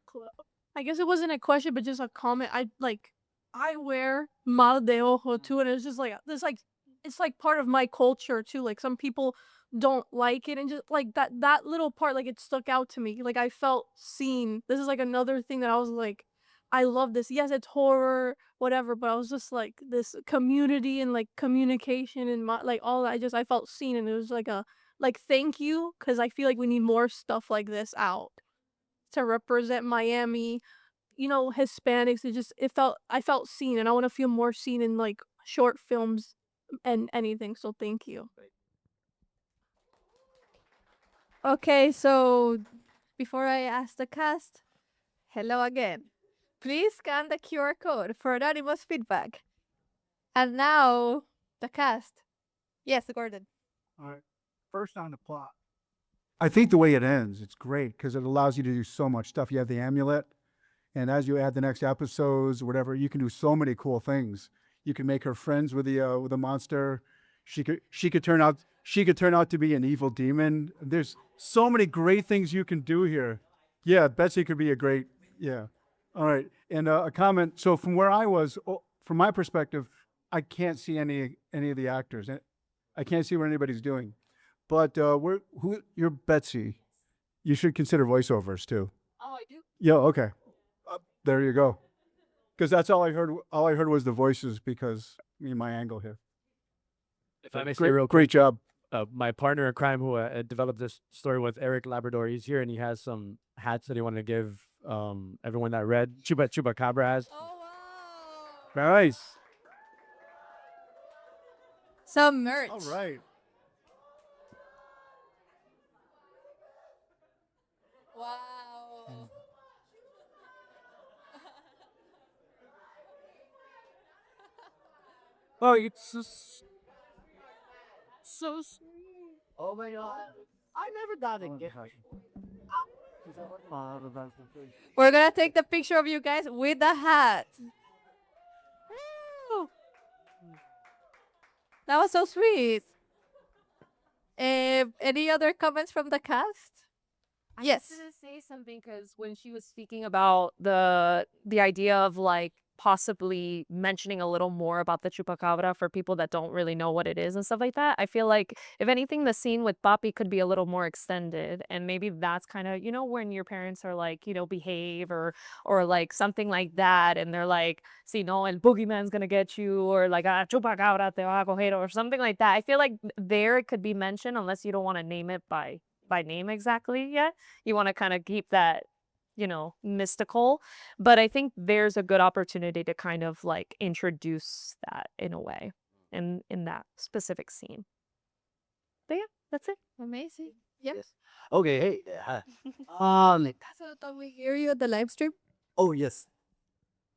club. I guess it wasn't a question, but just a comment. I wear mal de ojo too, and it's just like this it's like part of my culture too. Like some people don't like it, and just like that little part, like it stuck out to me. Like I felt seen. This is like another thing that I was like, I love this. Yes, it's horror, whatever, but I was just like this community and like communication and like all that. I felt seen, and it was like a like thank you, because I feel like we need more stuff like this out to represent Miami. Hispanics. I felt seen, and I want to feel more seen in like short films and anything. So thank you. Okay, so before I ask the cast, hello again. Please scan the QR code for anonymous feedback. And now the cast. Yes, Gordon. All right. First on the plot. I think the way it ends, it's great because it allows you to do so much stuff. You have the amulet, and as you add the next episodes or whatever, you can do so many cool things. You can make her friends with the monster. She could turn out to be an evil demon. There's so many great things you can do here. Yeah, Betsy could be a great, yeah. All right, and a comment. So from where I was, from my perspective, I can't see any of the actors. I can't see what anybody's doing. But you're Betsy. You should consider voiceovers too. Oh, I do. Yeah, okay. There you go. Because that's all I heard. All I heard was the voices because my angle here. If I may say real quick, Great job. My partner in crime who developed this story with Eric Labrador, he's here and he has some hats that he wanted to give everyone that read. Chupacabra has. Oh, wow. Nice. Some merch. All right. Wow. Oh, it's just So sweet. Oh my god. I never got a gift. We're gonna take the picture of you guys with the hat. Woo! That was so sweet. Any other comments from the cast? Yes. I wanted to say something because when she was speaking about the idea of like possibly mentioning a little more about the chupacabra for people that don't really know what it is and stuff like that, I feel like if anything, the scene with Papi could be a little more extended, and maybe that's kind of when your parents are like behave or like something like that, and they're like, see, no, el boogeyman's gonna get you, or like chupacabra te va a coger, or something like that. I feel like there it could be mentioned, unless you don't want to name it by name exactly yet. You want to kind of keep that mystical, but I think there's a good opportunity to kind of like introduce that in a way in that specific scene. But yeah, that's it. Amazing. Yep. Okay, hey. So we hear you at the live stream. Oh yes.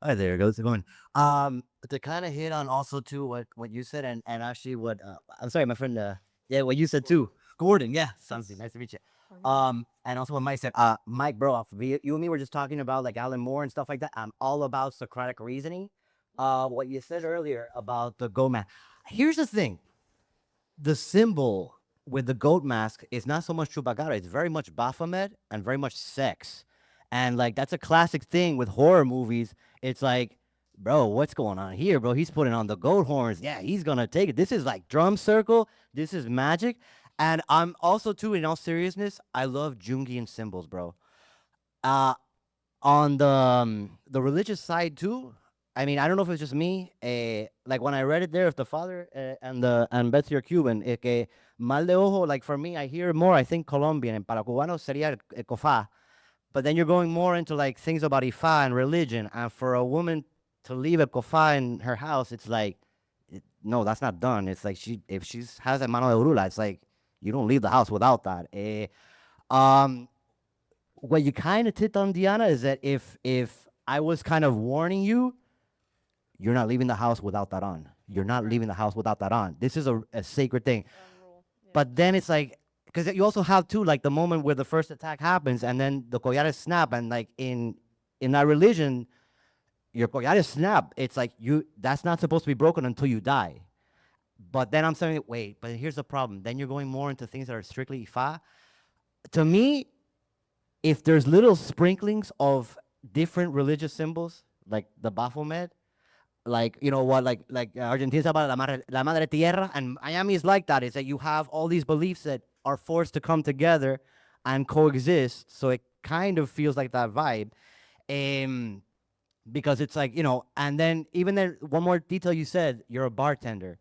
Hi there, how's it going? To kind of hit on also too what you said and actually what I'm sorry, my friend. Yeah, what you said too, Gordon. Yeah, something nice to meet you. And also what Mike said, Mike, bro, you and me were just talking about like Alan Moore and stuff like that. I'm all about Socratic reasoning. What you said earlier about the goat mask. Here's the thing: the symbol with the goat mask is not so much Chupacabra. It's very much Baphomet and very much sex, and like that's a classic thing with horror movies. It's like, bro, what's going on here, bro? He's putting on the goat horns. Yeah, he's gonna take it. This is like drum circle. This is magic. And I'm also too, in all seriousness, I love Jungian symbols, bro. Uh, on the religious side too. I mean, I don't know if it's just me. Like when I read it there, if the father and Betsy are Cuban, que mal de ojo, like for me, I hear more. I think Colombian and para cubano sería el cofá. But then you're going more into like things about Ifa and religion. And for a woman to leave a kofá in her house, it's like, no, that's not done. It's like if she has a mano de orula, it's like you don't leave the house without that. What you kind of tipped on, Diana, is that if I was kind of warning you, you're not leaving the house without that on. You're not leaving the house without that on. This is a sacred thing. But then it's like, because you also have too, like the moment where the first attack happens and then the collares snap, and like in that religion, your collares snap. It's like that's not supposed to be broken until you die. But then I'm saying, wait, but here's the problem. Then you're going more into things that are strictly Ifa. To me, if there's little sprinklings of different religious symbols, like the Baphomet, like you know what, like Argentina's about la madre tierra, and Miami is like that. Is that you have all these beliefs that are forced to come together and coexist. So it kind of feels like that vibe, because it's like, you know. And then even then, one more detail you said, you're a bartender,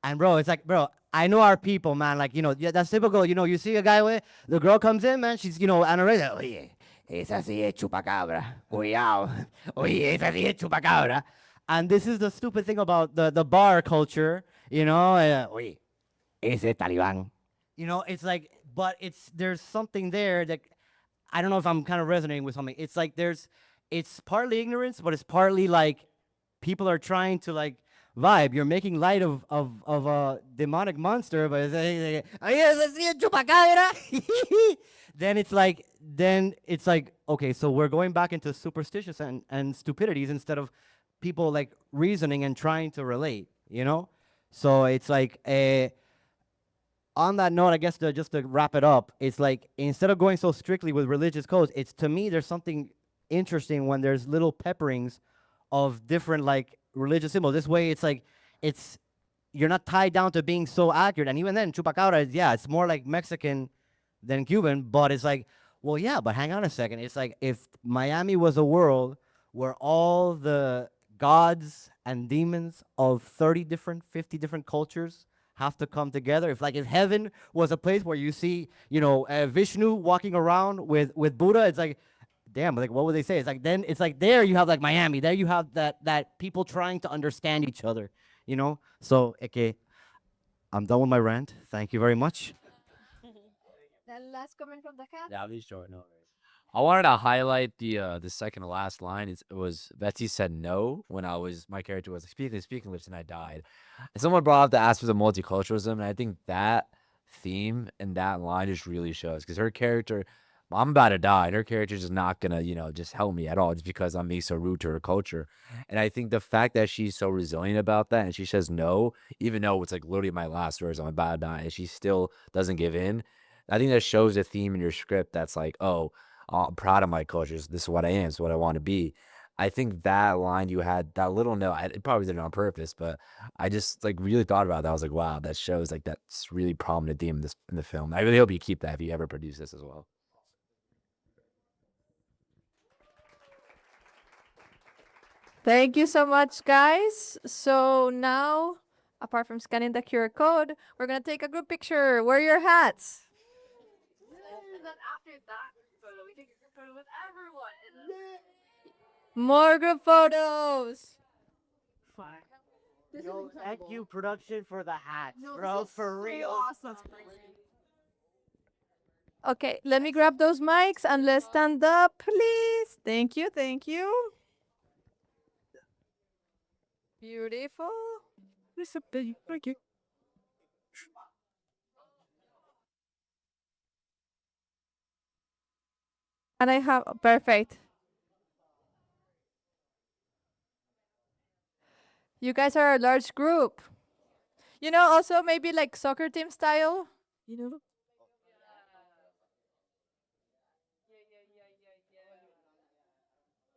and bro, it's like, bro, I know our people, man. Like, you know, yeah, that's typical. You know, you see a guy with the girl comes in, man. She's, you know, anorexic. Oye, esa sí es chupacabra. Cuidado. Oye, esa sí es chupacabra. And this is the stupid thing about the bar culture, you know. Oye, ese es Taliban. You know, it's like, but there's something there that I don't know if I'm kind of resonating with something. It's like it's partly ignorance, but it's partly like people are trying to like vibe. You're making light of a demonic monster, but it's like, then it's like, okay, so we're going back into superstitious and stupidities instead of people like reasoning and trying to relate, you know? So it's like, on that note, I guess just to wrap it up, it's like instead of going so strictly with religious codes, it's, to me, there's something interesting when there's little pepperings of different like religious symbols. This way, it's like you're not tied down to being so accurate. And even then, chupacabra, yeah, it's more like Mexican than Cuban, but it's like, well, yeah, but hang on a second. It's like if Miami was a world where all the gods and demons of 50 different cultures have to come together. If heaven was a place where you see, you know, Vishnu walking around with Buddha, it's like, damn, like what would they say? It's like, then it's like there you have like Miami, there you have that people trying to understand each other, you know? So, okay, I'm done with my rant. Thank you very much. The last comment from the cat. Yeah, I'll be short. No worries. I wanted to highlight the second to last line. It was Betsy said no when my character was speaking English and I died. And someone brought up the aspect of multiculturalism, and I think that theme and that line just really shows because her character, I'm about to die, and her character is just not gonna, you know, just help me at all just because I'm being so rude to her culture. And I think the fact that she's so resilient about that and she says no, even though it's like literally my last words, I'm about to die, and she still doesn't give in. I think that shows a theme in your script that's like, oh, I'm proud of my culture. This is what I am. It's what I want to be. I think that line you had, that little note, I probably did it on purpose, but I just like really thought about that. I was like, wow, that shows like that's really prominent theme in the film. I really hope you keep that if you ever produce this as well. Thank you so much, guys. So now, apart from scanning the QR code, we're gonna take a group picture. Wear your hats. And then after that photo, we take a group photo with everyone. More group photos. Yo, thank you, production, for the hats, bro, for real. Awesome. Okay, let me grab those mics and let's stand up, please. Thank you, thank you. Beautiful. Thank you. And I have perfect. You guys are a large group. You know, also maybe like soccer team style. You know.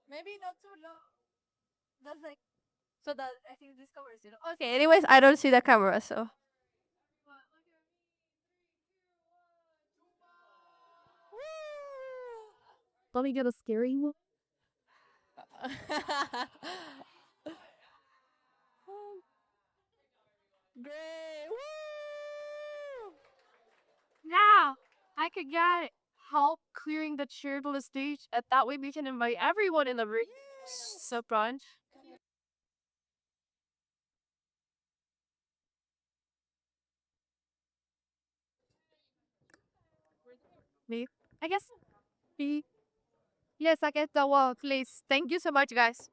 Maybe not too low. That's like so that I think this covers it. Okay. Anyways, I don't see the camera, so. Let me get a scary one. Great. Now I could get help clearing the chair to the stage, and that way we can invite everyone in the room. So brunch. Me? I guess me. Yes, I get the wall, please. Thank you so much, guys.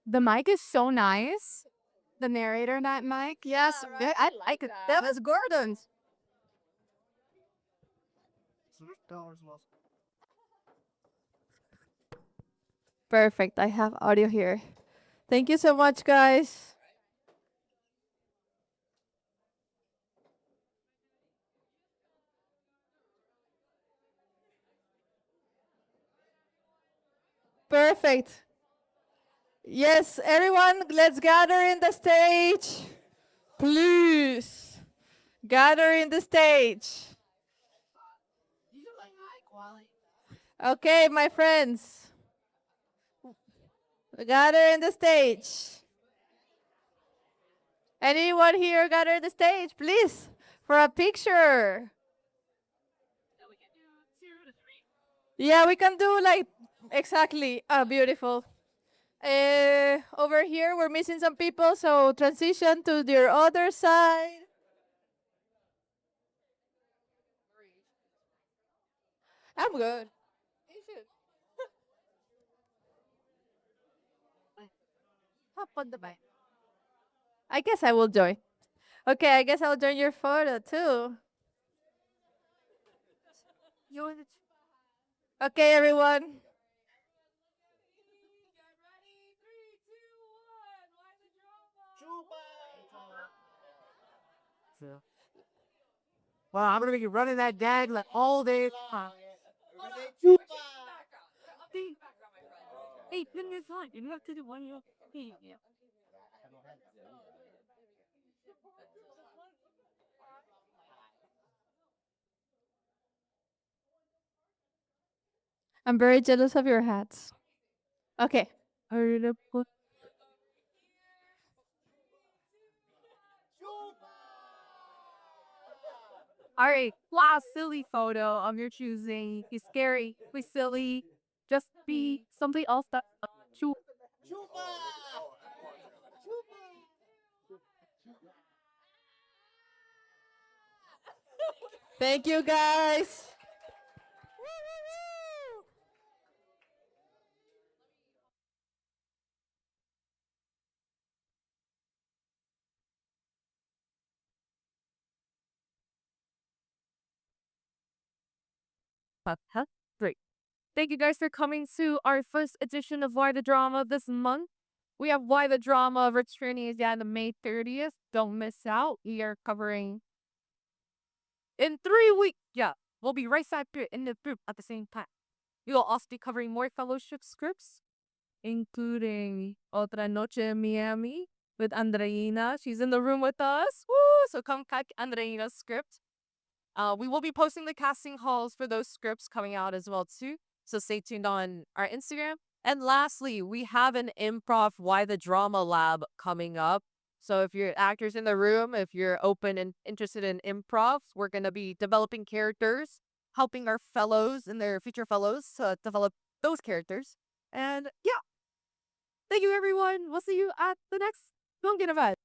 The mic is so nice. The narrator, that mic. Yes, I like it. That was Gordon's. Perfect. I have audio here. Thank you so much, guys. Perfect. Yes, everyone, let's gather in the stage. Please. Gather in the stage. Okay, my friends. Gather in the stage. Anyone here gather in the stage, please, for a picture. Yeah, we can do like exactly. Beautiful. Over here, we're missing some people, so transition to your other side. I'm good. Hop on the bike. I guess I will join. Okay, I guess I'll join your photo too. Okay, everyone. Well, I'm gonna be running that dag like all day long. Hey, pin this on. You have to do one. Yeah. I'm very jealous of your hats. Okay. All right, last silly photo of your choosing. Be scary, be silly, just be something else that. Thank you, guys. Great. Thank you guys for coming to our first edition of Why the Drama this month. We have Why the Drama returning again on May 30th. Don't miss out. We are covering in 3 weeks. Yeah, we'll be right side here in the group at the same time. We will also be covering more fellowship scripts, including Otra Noche in Miami with Andreina. She's in the room with us. Woo! So come catch Andreina's script. We will be posting the casting calls for those scripts coming out as well too. So stay tuned on our Instagram. And lastly, we have an improv Why the Drama Lab coming up. So if you're actors in the room, if you're open and interested in improv, we're going to be developing characters, helping our fellows and their future fellows to develop those characters. And yeah, thank you everyone. We'll see you at the next FilmGate event.